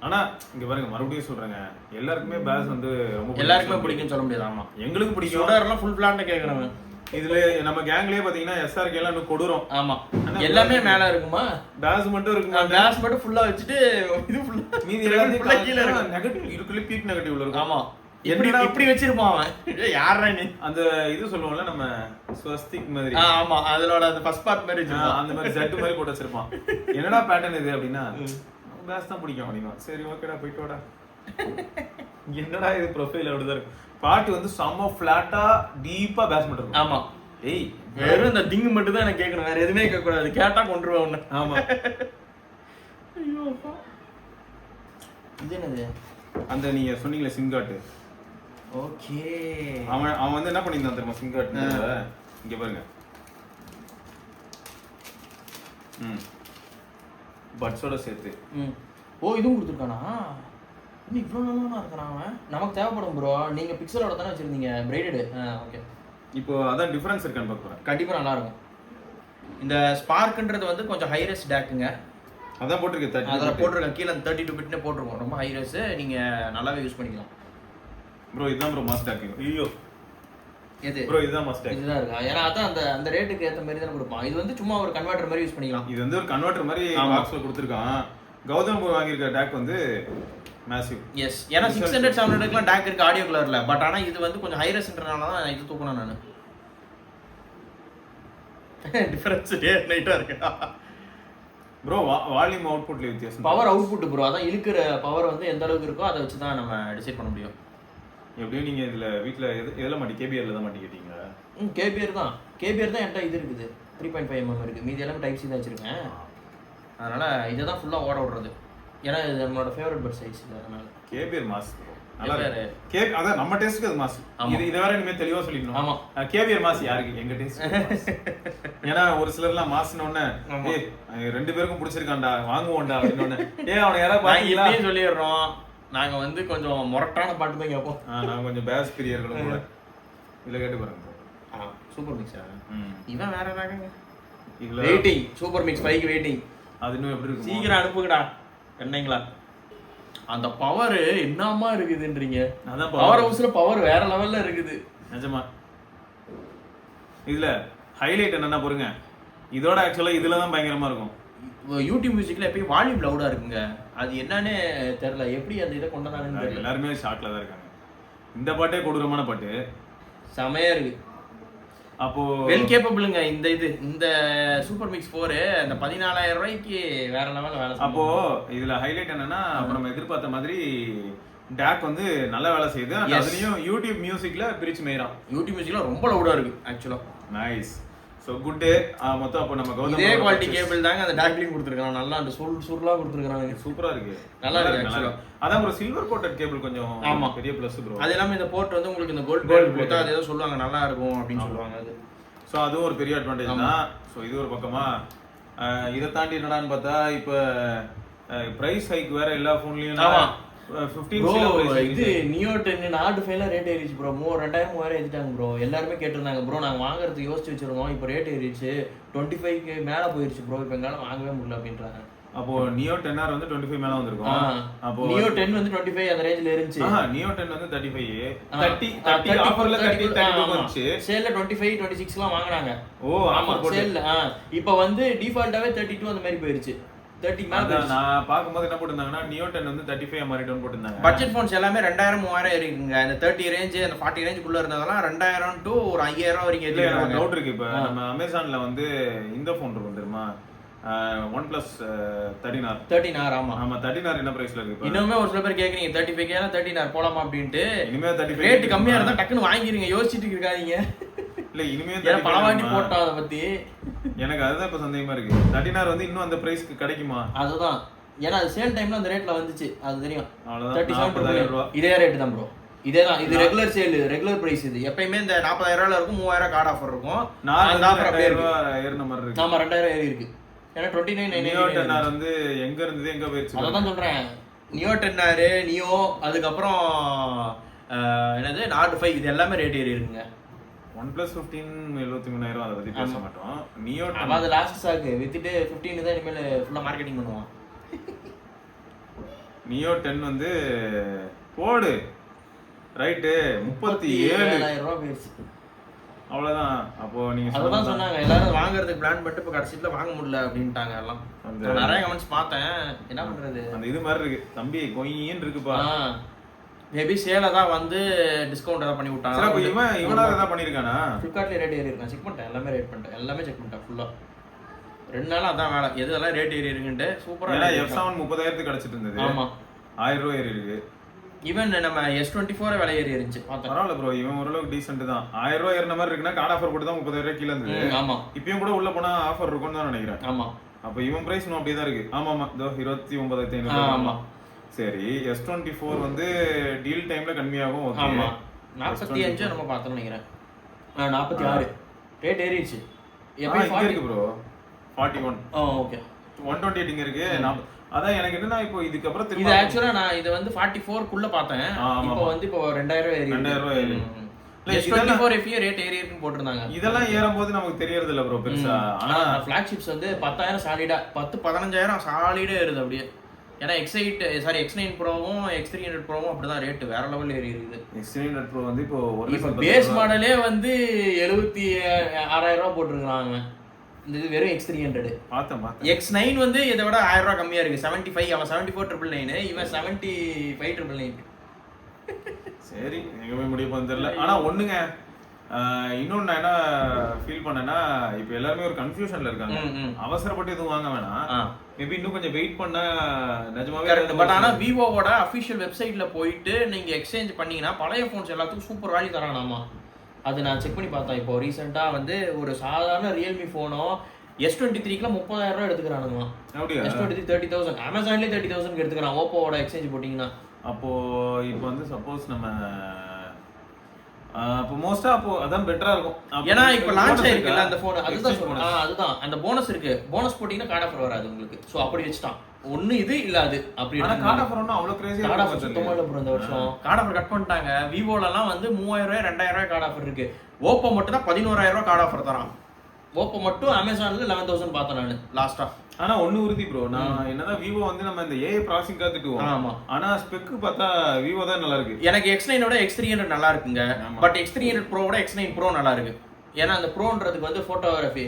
ஆனா இங்க பாருங்க, மறுபடியும் சொல்றேங்க, எல்லாருக்குமே பேஸ் வந்து ரொம்ப எல்லாருக்குமே பிடிக்கும்னு சொல்ல முடியாது. ஆமா, எங்களுக்கு பிடிக்கும். சுடர்லாம் ஃபுல் பிளான்ட்ட கேக்குறவங்க. இதுல நம்ம கேங்லயே பாத்தீங்கன்னா எஸ்ஆர்கே எல்லாம் இன்னும் கொடூரம். ஆமா, எல்லாமே மேல இருக்குமா, பேஸ் மட்டும் இருக்குமா, பேஸ் மட்டும் ஃபுல்லா வச்சிட்டு இது ஃபுல்லா மீதி எல்லாத்தையும் கீழ இருக்கு. நெகட்டிவ் இருக்குல, பீக் நெகட்டிவ்ல இருக்கும். ஆமா, இப்படி வச்சிருப்பான் அவன். யாரா நீ? அந்த இது சொல்லுவோம்ல நம்ம ஸ்வஸ்திக் மாதிரி. ஆமா, அதோட அந்த ஃபர்ஸ்ட் பார்ட் மாதிரி அந்த மாதிரி செட் மாதிரி போட்டு வச்சிருப்பான். என்னடா பேட்டர்ன் இது அப்படின்னா, பேஸ் தான் பிடிக்கும் அப்படின்னா. சரி ஓகேடா போயிட்டு வாடா. என்னடா இது ப்ரொஃபைல் அப்படிதான் இருக்கு. பாட்டு வந்து செம்ம ஃபிளாட்டா டீப்பா பேஸ் மட்டும் இருக்கும். ஆமா. ஏய் வெறும் இந்த டிங் மட்டும் தான் எனக்கு கேட்கணும், வேற எதுவுமே கேட்க கூடாது. கேட்டா கொண்டுருவா ஒண்ணு. ஆமா. ஐயோ அப்பா, இது என்னது? அந்த நீங்க சொன்னீங்களே சிம் கார்டு. ஓகே. அவன் வந்து என்ன பண்ணியிருந்தான் தெரியுமா சிம் கார்டு? இங்க பாருங்க. பட்ஸோட சேர்த்து. ஓ, இதுவும் கொடுத்துருக்கானா? இன்னும் இவ்வளோ நல்லா இருக்கான் அவன். நமக்கு தேவைப்படும் ப்ரோ. நீங்க பிக்சலோட தானே வச்சிருந்தீங்க பிரைடடு? ஓகே. இப்போ அதான் டிஃபரன்ஸ் இருக்கான்னு பார்க்குறேன். கண்டிப்பா நல்லா இருக்கும். இந்த ஸ்பார்க்ன்றது வந்து கொஞ்சம் ஹை ரெஸ் டேக்குங்க. அதான் போட்டிருக்கேன், அதில் போட்டிருக்கேன் கீழே 32 பிட்னே போட்டிருக்கோம். ரொம்ப ஹை ரெஸ், நீங்க நல்லாவே யூஸ் பண்ணிக்கலாம் ப்ரோ. இதுதான் ப்ரோ மாஸ் டேக். ஐயோ எது ப்ரோ? இதுதான் மாஸ் டேக். இதுதான் இருக்கா? ஏன்னா அதான் அந்த அந்த ரேட்டுக்கு ஏற்ற மாதிரி தானே கொடுப்பான். இது வந்து சும்மா ஒரு கன்வெர்ட்டர் மாதிரி யூஸ் பண்ணிக்கலாம். இது வந்து ஒரு கன்வெர்ட்டர் மாதிரி பாக்ஸ்ல கொடுத்துருக்கான். கௌதம் ப்ரோ வாங்கியிருக்க டேக் வந்து மேசிவ். எஸ், ஏன்னா 600 700க்குலாம் டேக் இருக்கு ஆடியோ கலர்ல. பட் ஆனா இது வந்து கொஞ்சம் ஹை ரெஸ்ன்றனால தான் இது தூக்கணும் நான். டிஃபரன்ஸ் டே நைட்டா இருக்கு ப்ரோ. வால்யூம் அவுட்புட்ல வித்தியாசம். Power output bro. அதான் இழுக்கிற பவர் வந்து எந்த அளவுக்கு இருக்கோ அதை வச்சு தான் நம்ம டிசைட் பண்ண முடியும். எப்படியும் நீங்க இதுல வீட்ல எதெல்லாம் மாட்டி கேபிஆர்ல தான் மாட்டிக்கிட்டீங்க? கேபிஆர் தான். கேபிஆர் தான் என்கிட்ட இது இருக்குது, 3.5 mm இருக்கு. மீதி எல்லாம் டைப் சி தான் வச்சிருக்கேன். அதனால இதை தான் ஃபுல்லா ஓட விடுறது. ஏன்னா இது நம்மளோட ஃபேவரட் பட் சைஸ் இல்லை. அதனால கேபிஆர் மாஸ். நல்லா இருக்கு. அதான் நம்ம டேஸ்ட்க்கு அது மாஸ். இதை வேற இனிமே தெளிவா சொல்லிடணும். ஆமா, கேவியர் மாஸ் யாருக்கு? எங்க டேஸ்ட். ஏன்னா ஒரு சிலர்லாம் மாஸ்ன உடனே ரெண்டு பேருக்கும் பிடிச்சிருக்காண்டா வாங்குவோம்டா அப்படின்னு அவனை யாராவது பாத்தீங்களா சொல்லிடுறோம். நாங்க வந்து கொஞ்சம் முரட்டான பாட்டு தான் கேட்போம். நாங்க கொஞ்சம் பேஸ் பிரியர்களும் கூட. இதுல கேட்டு பாருங்க. Super mix. இவன் வேற ராகங்க. இதுல வெயிட்டிங் சூப்பர் மிக்ஸ் 5க்கு வெயிட்டிங். அது இன்னும் எப்படி இருக்கு? சீக்கிரம் அனுப்புங்கடா என்னங்களா. அந்த பவர் என்னமா இருக்குதுன்றீங்க. அதான் பவர் ஹவுஸ்ல பவர் வேற லெவல்ல இருக்குது நிஜமா. இதுல ஹைலைட் என்னன்னா பாருங்க, இதோட ஆக்சுவலா இதுல தான் பயங்கரமா இருக்கும். யூடியூப் மியூசிக்ல எப்பயும் வால்யூம் லவுடா இருக்குங்க. அது என்னன்னு தெரியல, எப்படி அந்த இதை கொண்டு வந்தாங்கன்னு தெரியல. எல்லாருமே ஷாக்ல தான் இருக்காங்க. இந்த பாட்டே கொடூரமான பாட்டு, செமையா இருக்கு. அப்போ வெல் கேப்பபிளுங்க இந்த சூப்பர் மிக்ஸ் 4 அந்த 14,000 ரூபாய்க்கு வேற லெவல்ல வேலை. அப்போ இதுல ஹைலைட் என்னன்னா, அப்ப நம்ம எதிர்பார்த்த மாதிரி டாக் வந்து நல்ல வேலை செய்யுது. அதுலயும் யூடியூப் மியூசிக்ல பிரிச்சு மேயறான். யூடியூப் மியூசிக்ல ரொம்ப லவுடா இருக்கு ஆக்சுவலா. நைஸ். So good. மொத்தம் அப்ப நம்ம கௌதம் இதே குவாலிட்டி கேபிள் தாங்க அந்த டாக்லிங் கொடுத்திருக்காங்க. நல்லா அந்த சுருளா கொடுத்திருக்காங்க. சூப்பரா இருக்கு. நல்லா இருக்கு ஆக்சுவலா. அதான் ஒரு சில்வர் கோட்டட் கேபிள் கொஞ்சம் பெரிய ப்ளஸ் ப்ரோ. அது எல்லாமே இந்த போர்ட் வந்து உங்களுக்கு இந்த கோல்ட் கொடுத்தா அது ஏதோ சொல்லுவாங்க நல்லா இருக்கும் அப்படின்னு சொல்லுவாங்க. அது சோ அதுவும் ஒரு பெரிய அட்வான்டேஜ் தான். சோ இது ஒரு பக்கமா. இதை தாண்டி என்னடான்னு பார்த்தா இப்ப பிரைஸ் ஹைக் வேற எல்லா போன்லயும் 15 இது நியோ 10 நாட் ஃபைல ரேட் ஏறிச்சு ப்ரோ. 2000 ஏத்திட்டாங்க ப்ரோ. எல்லாருமே கேட்டிருந்தாங்க ப்ரோ நாங்க வாங்குறதுக்கு யோசிச்சு வச்சிருந்தோம், இப்போ ரேட் ஏறிச்சு 25க்கு மேல போயிருச்சு ப்ரோ, இப்போ எங்களால வாங்கவே முடியல அப்படின்றாங்க. அப்போ நியோ 10R வந்து 25 மேல வந்திருக்கும். அப்போ நியோ 10 வந்து 25 அந்த ரேஞ்சில இருந்துச்சு. நியோ 10 வந்து 35 30 ஆஃபர்ல 32 வந்துச்சு. சேல்ல 25 26லாம் வாங்குறாங்க. ஓ ஆமா சேல்ல. இப்போ வந்து டிஃபால்ட்டாவே 32 அந்த மாதிரி போயிருச்சு. 30 மேல நான் பாக்கும்போது என்ன போட்டுருந்தாங்கன்னா நியோ 10 வந்து 35 மாறிடும் போட்டுருந்தாங்க. பட்ஜெட் ஃபோன்ஸ் எல்லாமே 2000 3000 இருக்குங்க. இந்த 30 ரேஞ்ச் அந்த 40 ரேஞ்சுக்குள்ள இருந்ததெல்லாம் 2000 டு ஒரு 5000 வரைக்கும் இல்ல. எனக்கு டவுட் இருக்கு. இப்ப நம்ம அமேசான்ல வந்து இந்த ஃபோன் இருக்கும் தெரியுமா, OnePlus 13R. ஆமா 13R என்ன பிரைஸ்ல இருக்கு? இன்னுமே ஒரு சில பேர் கேக்குறீங்க 35K 13R போலாமா அப்படின்ட்டு. இனிமே 35 ரேட் கம்மியா இருந்தா டக்குன்னு வாங்கிருங்க, யோசிச்சிட்டு இருக்காதீங்க. இல்ல இனிமே பல வாட்டி போட்டோம் அத பத்தி. எனக்கு அதுதான் இப்ப சந்தேகமா இருக்கு. 13R வந்து இன்னும் அந்த பிரைஸ்க்கு கிடைக்குமா? அதுதான், ஏன்னா அது சேல் டைம்ல அந்த ரேட்ல வந்துச்சு, அது தெரியும். அவ்வளவுதான். 40,000 ரூபாய் இதே ரேட் தான் ப்ரோ. இதேதான், இது ரெகுலர் சேல், ரெகுலர் பிரைஸ். இது எப்பயுமே இந்த 40,000 ரூபாயில இருக்கும், 3000 கார்டு ஆஃபர் இருக்கும். 4000 ரூபாய் ஏறின மாதிரி இருக்கு. ஆமா 2000 ஏறி இருக்கு. ஏன்னா 29,999 வந்து எங்க இருந்து எங்க போயிருச்சு? அதான் சொல்றேன். நியோ 10R, நியோ, அதுக்கப்புறம் என்னது நாட் 5, இது எல்லாமே ரேட் ஏறி இருக்குங்க. OnePlus 15 73,000 அதை பத்தி பேச மாட்டோம். நியோ 10 அது லாஸ்ட் ஸ்டாக் வித்துட்டு 15 தான் இனிமேல் ஃபுல்லா மார்க்கெட்டிங் பண்ணுவான். நியோ 10 வந்து போடு ரைட்டு 37,000 ரூபாய் போயிருச்சு. அவ்வளவுதான். அப்போ நீங்க அதான் சொன்னாங்க எல்லாரும் வாங்குறதுக்கு பிளான் பண்ணிட்டு இப்ப கடைசில வாங்க முடியல அப்படின்ட்டாங்க எல்லாம். நிறைய கமெண்ட்ஸ் பார்த்தேன். என்ன பண்றது, அந்த இது மாதிரி இருக்கு தம்பி, கொயின்னு இருக்குப்பா. மேபி சேல தான் வந்து டிஸ்கவுண்ட் ஏதாவது பண்ணி விட்டாங்க. அப்ப இவனா ஏதாவது பண்ணிருக்கானா? ஃபிளிப்கார்ட்ல ரேட் ஏறி இருக்கு. செக் பண்ணிட்டேன், எல்லாமே ரேட் பண்ணிட்டேன், எல்லாமே செக் பண்ணிட்டேன் ஃபுல்லா. 2 நாள் அதான் வேலை, எதெல்லாம் ரேட் ஏறி இருக்குன்ட்டு. சூப்பரா. ஏன்னா F7 30,000 கிடைச்சிட்டு இருந்தது. ஆமா 1000 ரூபாய் ஏறி இருக்கு. ஈவன் நம்ம S24 விலை ஏறி இருந்துச்சு பார்த்தேன். பரவாயில்ல ப்ரோ, இவன் ஓரளவுக்கு டீசென்ட் தான். 1000 ரூபாய் ஏறின மாதிரி இருக்குன்னா கார்டு ஆஃபர் போட்டு தான் 30,000 ரூபாய் கீழே இருந்தது. ஆமா இப்பயும் கூட உள்ள போனா ஆஃபர் இருக்கும்னு தான் நினைக்கிறேன். ஆமா அப்ப இவன் பிரைஸ் இன்னும் அப்படியே தான் இருக்கு. ஆமா ஆமா, இதோ 29,500. ஆமா சரி. S24 வந்து டீல் டைம்ல கம்மியாகும். ஓகே. ஆமா 45 நம்ம பார்த்தோம் நினைக்கிறேன். 46 ரேட் ஏறிச்சு. எப்படி இருக்கு ப்ரோ? 41. ஓகே 128 இங்க இருக்கு. அதான் எனக்கு என்னன்னா இப்போ இதுக்கு அப்புறம் இது ஆக்சுவலா நான் இது வந்து 44 குள்ள பார்த்தேன். இப்போ வந்து இப்போ 2000 ஏறி 2000 ஏறி. S24 FE ரேட் ஏறி இருக்குன்னு போட்டுருந்தாங்க. இதெல்லாம் ஏறும்போது நமக்கு தெரியறது இல்ல ப்ரோ பெருசா. ஆனா ஃபிளாக்ஷிப்ஸ் வந்து 10,000 சாலிடா, 10-15,000 சாலிடா ஏறுது அப்படியே. ஏன்னா X9 ப்ரோவும் X300 ப்ரோவும் அப்படிதான் ரேட் வேற லெவல் ஏறி இருக்குது. X300 ப்ரோ வந்து இப்போ பேஸ் மாடலே வந்து 76,000 ரூபாய் போட்டுருக்காங்க. இந்த இது வெறும் X300. பார்த்தேன். X9 வந்து இதை விட 1000 ரூபாய் கம்மியா இருக்கு. 75. அவன் 74,999, இவன் 75,999. சரி, எங்க போய் முடிய போகுதுன்னு தெரியல. ஆனா ஒண்ணுங்க, இன்னொன்னு நான் என்ன ஃபீல் பண்ணேன்னா, இப்போ எல்லாருமே ஒரு கன்ஃபியூஷன்ல இருக்காங்க. அவசரப்பட்டு எதுவும் வாங்க வேணாம். மேபி இன்னும் கொஞ்சம் வெயிட் பண்ணா நிஜமாவே. பட் ஆனா விவோவோட அஃபிஷியல் வெப்சைட்ல போயிட்டு நீங்க எக்ஸ்சேஞ்ச் பண்ணீங்கன்னா பழைய போன்ஸ் எல்லாத்துக்கும் சூப்பர் வேல்யூ தரானாமா. அது நான் செக் பண்ணி பார்த்தேன். இப்போ ரீசெண்டா வந்து ஒரு சாதாரண ரியல்மி போனோ S23க்குலாம் 30,000 ரூபாய் எடுத்துக்கிறானுங்க. S23 30,000, அமேசான்லயே 30,000 எடுத்துக்கிறான். ஓப்போவோட எக்ஸ்சேஞ்ச் போட்டீங்கன்னா அப்போ இப்போ வந்து சப்போஸ் நம்ம அப்போ மோஸ்டா அப்போ அதான் பெட்டரா இருக்கும். ஏன்னா இப்போ லான்ச் ஆயிருக்குல்ல அந்த ஃபோன், அதுதான் அந்த போனஸ் இருக்கு. போனஸ் போட்டீங்கன்னா கார்ட் ஆஃபர் வராது உங்களுக்கு. சோ அப்படி வச்சுட்டான். ஒண்ணு இது இல்ல அது அப்படி. ஆனா கார்ட் ஆஃபர் ஒன்னும் அவ்வளவு கிரேசியா கார்ட் ஆஃபர் சுத்தமா இல்ல ப்ரோ இந்த வருஷம். கார்ட் ஆஃபர் கட் பண்ணிட்டாங்க. விவோல எல்லாம் வந்து 3000 ரூபாய் 2000 ரூபாய் கார்ட் ஆஃபர் இருக்கு. ஓப்போ மட்டும் தான் 11000 ரூபாய் கார்ட் ஆஃபர் தரான். ஓப்போ மட்டும் அமேசான்ல 11000 பார்த்தேன் நான் லாஸ்டா. ஆனா ஒண்ணு உறுதி ப்ரோ, நான் என்னதான் விவோ வந்து நம்ம இந்த ஏஐ ப்ராசஸிங் காத்துட்டுவோம். ஆமா. ஆனா ஸ்பெக் பார்த்தா விவோ தான் நல்லா இருக்கு. எனக்கு X9 விட X300 நல்லா இருக்குங்க. பட் X300 Pro விட X9 Pro நல்லா இருக்கு. ஏன்னா அந்த ப்ரோன்றதுக்கு வந்து போட்டோகிராஃபி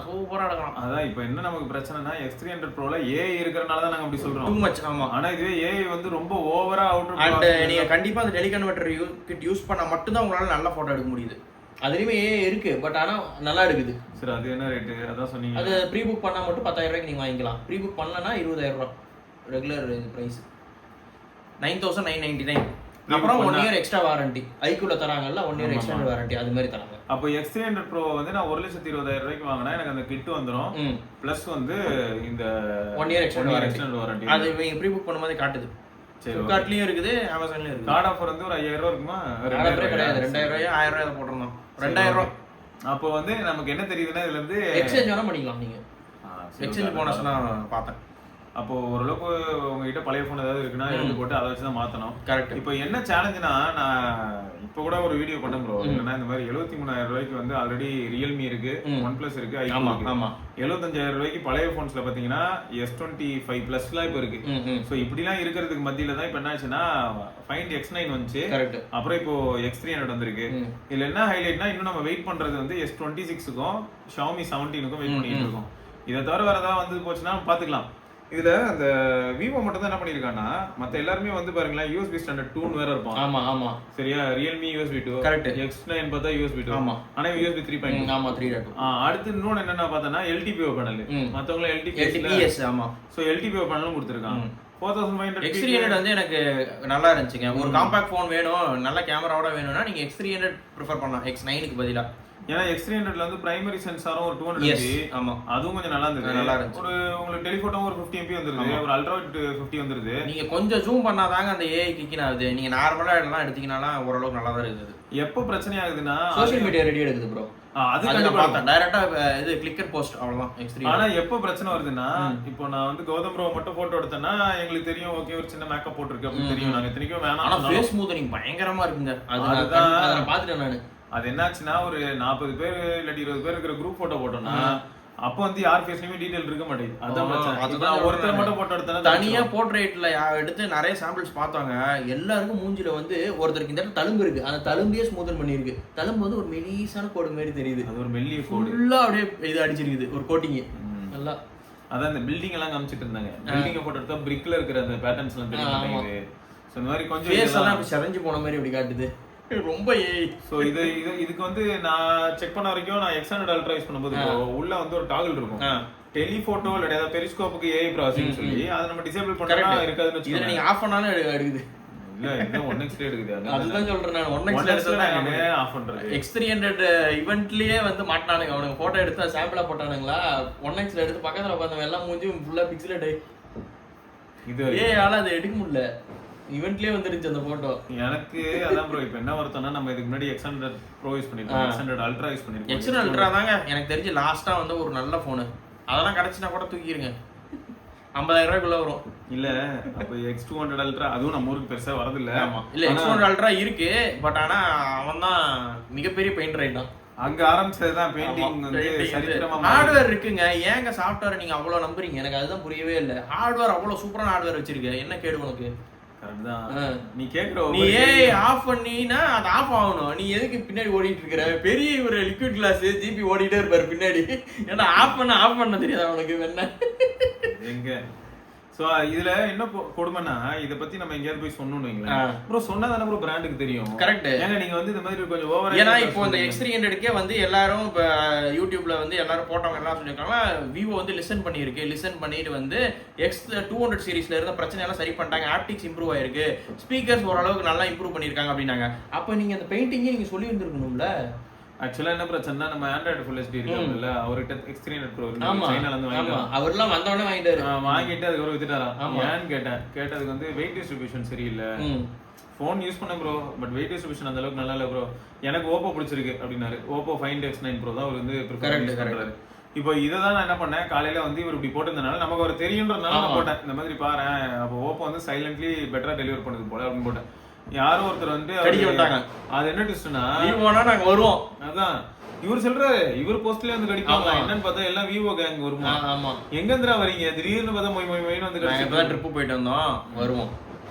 சூப்பரா எடுக்கலாம். அதான் இப்போ என்ன நமக்கு பிரச்சனைனா X300 Proல ஏஐ இருக்கறனால தான் நாங்க அப்படி சொல்றோம். Too much. ஆமா. ஆனா இதுவே ஏஐ வந்து ரொம்ப ஓவரா அவுட். அண்ட் நீங்க கண்டிப்பா அந்த டெலிகன்வெர்ட்டர் யூஸ் பண்ணா மட்டும் தான் உங்களால நல்ல போட்டோ எடுக்க முடியுது. அதுலயுமே இருக்கு, பட் ஆனா நல்லா எடுக்குது. சரி, அது என்ன ரேட்? அதான் சொன்னீங்க. அது ப்ரீ புக் பண்ணா மட்டும் 10000 ரூபாய்க்கு நீங்க வாங்கிக்கலாம். ப்ரீ புக் பண்ணலனா 20000 ரூபாய் ரெகுலர் பிரைஸ் 9999. அப்புறம் 1 இயர் எக்ஸ்ட்ரா வாரண்டி ஐக்குள்ள தராங்கல்ல, 1 இயர் எக்ஸ்டெண்டட் வாரண்டி அது மாதிரி தராங்க. அப்போ X300 Pro வந்து நான் 1,20,000 ரூபாய்க்கு வாங்கினா எனக்கு அந்த கிட் வந்துரும். பிளஸ் வந்து இந்த 1 இயர் எக்ஸ்டெண்டட் வாரண்டி அது நீங்க ப்ரீ புக் பண்ணும்போது காட்டுது. ஃபிளிப்கார்ட்லயும் இருக்குது, அமேசான்லயும் இருக்குது. கார்ட் ஆஃபர் வந்து ஒரு 5000 ரூபாய் இருக்குமா? 2000 கிடையாது, 2000 ரூபாய் 1000 ரூபாய் போட்டுறோம். 2000 ரூபாய். அப்போ வந்து நமக்கு என்ன தெரியுதுன்னா இதுல இருந்து எக்ஸ்சேஞ்ச் வேணா பண்ணிக்கலாம் நீங்க. எக்ஸ்சேஞ்ச் போனஸ்லாம் பார்த்தேன். அப்போ ஓரளவுக்கு உங்ககிட்ட பழைய ஃபோன் ஏதாவது இருக்குன்னா எடுத்து போட்டு அதை வச்சு தான் மாற்றணும். கரெக்ட். இப்போ என்ன சேலஞ்சுனா, நான் இப்போ கூட ஒரு வீடியோ பண்ண ப்ரோ. என்னன்னா இந்த மாதிரி 73000 ரூபாய்க்கு வந்து ஆல்ரெடி ரியல்மி இருக்கு, ஒன் பிளஸ் இருக்கு, ஐஃபோன் இருக்கு. 75000 ரூபாய்க்கு பழைய ஃபோன்ஸ்ல பாத்தீங்கன்னா S25 பிளஸ்லாம் இப்போ இருக்கு. ஸோ இப்படிலாம் இருக்கிறதுக்கு மத்தியில தான் இப்போ என்ன ஆச்சுன்னா ஃபைண்ட் X9 வந்துச்சு. அப்புறம் இப்போ X300 வந்திருக்கு. இதுல என்ன ஹைலைட்னா இன்னும் நம்ம வெயிட் பண்றது வந்து S26க்கும் Xiaomi 17க்கும் வெயிட் பண்ணிட்டு இருக்கோம். இதை தவிர வேற ஏதாவது வந்து போச்சுன்னா பாத்துக்கலாம். இதுல அந்த விவோ மட்டும் தான் என்ன பண்ணிருக்காங்கன்னா, மத்த எல்லாருமே வந்து பாருங்களேன் USB ஸ்டாண்டர்ட் 2 வேற இருக்கும். ஆமா ஆமா சரியா? Realme USB 2, correct. X9 பார்த்தா USB 2. ஆமா. ஆனா USB 3.2. ஆமா 3.2. அடுத்து இன்னொன்னு என்னன்னா பார்த்தனா LTPO பேனல். மத்தவங்க LTPS. ஆமா. சோ LTPO பேனலும் கொடுத்திருக்காங்க. 4500. X300 வந்து எனக்கு நல்லா இருந்துச்சுங்க. ஒரு காம்பாக்ட் ஃபோன் வேணும், நல்ல கேமராவோட வேணும்னா நீங்க X300 ப்ரிஃபர் பண்ணலாம் X9க்கு பதிலா. ஏன்னா X300ல வந்து பிரைமரி சென்சாரும் ஒரு 200 MB. ஆமா, அதுவும் கொஞ்சம் நல்லா இருந்துச்சு. ஒரு உங்களுக்கு டெலிஃபோட்டோ ஒரு 50 MB வந்துருது, ஒரு அல்ட்ரா வைட் 50 வந்துருது. நீங்க கொஞ்சம் ஜூம் பண்ணாதாங்க அந்த AI கிக்கின் ஆகுது. நீங்க நார்மலா எல்லாம் எடுத்தீங்கனால ஓரளவுக்கு நல்லா தான் இருக்குது. எப்போ பிரச்சனை ஆகுதுன்னா சோஷியல் மீடியா ரெடி எடுக்குது ப்ரோ. அது கண்டிப்பா பார்த்தேன். டைரக்டா இது கிளிக் அண்ட் போஸ்ட் அவ்வளவுதான் X3. ஆனா எப்போ பிரச்சனை வருதுன்னா, இப்போ நான் வந்து கௌதம் ப்ரோ மட்டும் போட்டோ எடுத்தேன்னா எங்களுக்கு தெரியும், ஓகே ஒரு சின்ன மேக்கப் போட்டுருக்கு அப்படின்னு தெரியும். நாங்க இத்தனைக்கும் வேணாம். ஆனா ஃபேஸ் ஸ்மூத்தனிங் பயங்கரமா இருக்குங்க. அதுதான் நான் பார்த்துட்டேன் நானு. அது என்னாச்சுன்னா ஒரு 40 பேர் இல்லாட்டி 20 பேர் இருக்கிற குரூப் போட்டோ போட்டோம்னா அப்போ வந்து யார் ஃபேஸ்லயுமே டீடைல் இருக்க மாட்டேங்குது. அதான் பிரச்சனை. ஒருத்தர் மட்டும் போட்டோ எடுத்தா தனியா போர்ட்ரேட்ல எடுத்து நிறைய சாம்பிள்ஸ் பார்த்தாங்க. எல்லாருக்கும் மூஞ்சில வந்து ஒருத்தருக்கு இந்த தழும்பு இருக்கு, அந்த தழும்பையே ஸ்மூத்தன் பண்ணிருக்கு. தழும்பு வந்து ஒரு மெலிசான கோடு மாதிரி தெரியுது. அது ஒரு மெல்லிய கோடு ஃபுல்லா அப்படியே இது அடிச்சிருக்குது ஒரு கோட்டிங் நல்லா. அதான் இந்த பில்டிங் எல்லாம் காமிச்சிட்டு இருந்தாங்க. பில்டிங் போட்டோ எடுத்தா பிரிக்ல இருக்கிற அந்த பேட்டர்ன்ஸ் எல்லாம் தெரியுது. சோ இந்த மாதிரி கொஞ்சம் ஃபேஸ் எல்லாம் செவஞ்சு போன மாதிரி இப்படி காட்டுது. ரொம்ப சோ இதுக்கு வந்து நான் செக் பண்ண வரைக்கும் நான் X100 அல்ட்ரா யூஸ் பண்ணும்போது உள்ள வந்து ஒரு டாகல் இருக்கும். டெலிஃபோட்டோ இல்ல ஏதாவது பெரிஸ்கோப்புக்கு AI ப்ராசஸிங் சொல்லி அதை நம்ம டிசேபிள் பண்ணா இருக்காதுன்னு வெச்சுக்கோங்க. நீங்க ஆஃப் பண்ணாலும் எடுக்குது. இல்ல இது 1x எடுக்குது. அதுதான் சொல்றேன் நான். 1x எடுத்தா ஆஃப் பண்றது. X300 ஈவென்ட்லயே வந்து மாட்டானுங்க. அவனுங்க போட்டோ எடுத்து சாம்பிளா போட்டானுங்களா, 1x எடுத்து பக்கத்துல உட்கார்ந்து எல்லாம் மூஞ்சி ஃபுல்லா பிக்சலட் இது ஆள அதை எடுக்க முடியல. ஈவென்ட்லயே வந்துருச்சு அந்த போட்டோ. எனக்கு அதான் ப்ரோ இப்போ என்ன வருத்தம்னா, நம்ம இதுக்கு முன்னாடி X100 Pro யூஸ் பண்ணிருக்கோம், X100 அல்ட்ரா யூஸ் பண்ணிருக்கோம். X100 அல்ட்ரா தாங்க எனக்கு தெரிஞ்சு லாஸ்டா வந்து ஒரு நல்ல போன். அதெல்லாம் கிடைச்சினா கூட தூக்கிடுங்க. 50000 ரூபாய்க்குள்ள வரும். இல்ல அப்ப X200 அல்ட்ரா அதுவும் நம்ம ஊருக்கு பெருசா வரது இல்ல. ஆமா இல்ல X200 அல்ட்ரா இருக்கு, பட் ஆனா அவன் தான் மிகப்பெரிய பெயிண்டர் ஆயிட்டான். அங்க ஆரம்பிச்சதுதான் பெயிண்டிங் வந்து சரித்திரமா. ஹார்ட்வேர் இருக்குங்க, ஏங்க சாஃப்ட்வேர் நீங்க அவ்வளவு நம்புறீங்க? எனக்கு அதுதான் புரியவே இல்ல. ஹார்ட்வேர் அவ்வளவு சூப்பரான ஹார்ட்வேர் வச்சிருக்க, என்ன கேடு உனக்கு? நீ கேக்குற நீ ஆஃப் பண்ணினா அது ஆஃப் ஆகணும். நீ எதுக்கு பின்னாடி ஓடிட்டு இருக்கிற? பெரிய ஒரு லிக்விட் கிளாஸ் ஜிபி ஓடிட்டே இருப்பாரு பின்னாடி. ஏன்னா ஆஃப் பண்ண தெரியாதா உனக்கு? என்ன எங்க சோ இதுல என்ன கொடுமைனா, இத பத்தி நம்ம எங்கயாவது போய் சொன்னோம்னு வைங்களேன் ப்ரோ, சொன்னாதானே ப்ரோ பிராண்டுக்கு தெரியும். கரெக்ட். ஏங்க நீங்க வந்து இந்த மாதிரி கொஞ்சம் ஓவரா, ஏன்னா இப்போ இந்த X300க்கே வந்து எல்லாரும் இப்ப யூடியூப்ல வந்து எல்லாரும் போட்டவங்க எல்லாம் சொல்லிருக்காங்க, விவோ வந்து லிசன் பண்ணிட்டு வந்து X200 சீரிஸ்ல இருந்த பிரச்சனை எல்லாம் சரி பண்ணிட்டாங்க, ஆப்டிக்ஸ் இம்ப்ரூவ் ஆயிருக்கு, ஸ்பீக்கர்ஸ் ஓரளவுக்கு நல்லா இம்ப்ரூவ் பண்ணிருக்காங்க அப்படின்னாங்க. அப்ப நீங்க அந்த பெயிண்டிங்கே நீங்க சொல்லி இருந்திருக்கணும்ல. ஆக்சுவலா என்ன பிரச்சனை, நம்ம ஆண்ட்ராய்டு ஃபுல் ஹெச்டி இருக்குல்ல, அவர்கிட்ட X300 Pro சைனால இருந்து வாங்கிட்டாரு. அவர்லாம் வந்தவனே வாங்கிட்டாரு. வாங்கிட்டு அதுக்கு வித்துட்டாராம். ஏன்னு கேட்டதுக்கு வந்து வெயிட் டிஸ்ட்ரிபியூஷன் சரியில்லை, ஃபோன் யூஸ் பண்ண ப்ரோ, பட் வெயிட் டிஸ்ட்ரிபியூஷன் அந்த அளவுக்கு நல்லா இல்லை ப்ரோ, எனக்கு ஓப்போ பிடிச்சிருக்கு அப்படின்னாரு. ஓப்போ Find X9 Pro தான் அவர் வந்து ப்ரிஃபர் பண்றாரு. இப்போ இதை தான் நான் என்ன பண்ணேன், காலையில வந்து இவர் இப்படி போட்டிருந்தனால நமக்கு ஒரு தெரியுன்றதுனால நான் போட்டேன், இந்த மாதிரி பாரு அப்போ ஓப்போ வந்து சைலண்ட்லி பெட்டரா டெலிவர் பண்ணுது போல அப்படின்னு போட்டேன். யாரோ ஒருத்தர் வந்து அது என்ன டிஸ்ட்னா நாங்க வருவோம், அதான் இவர் சொல்றாரு, இவர் போஸ்ட்லயே வந்து கடிப்பாங்க. என்னன்னு பார்த்தா எல்லாம் விவோ கேங் வருமா, எங்க இருந்துடா வரீங்க, திடீர்னு பார்த்தா மொய் வந்து ட்ரிப்பு போயிட்டு வந்தோம் வருவோம்.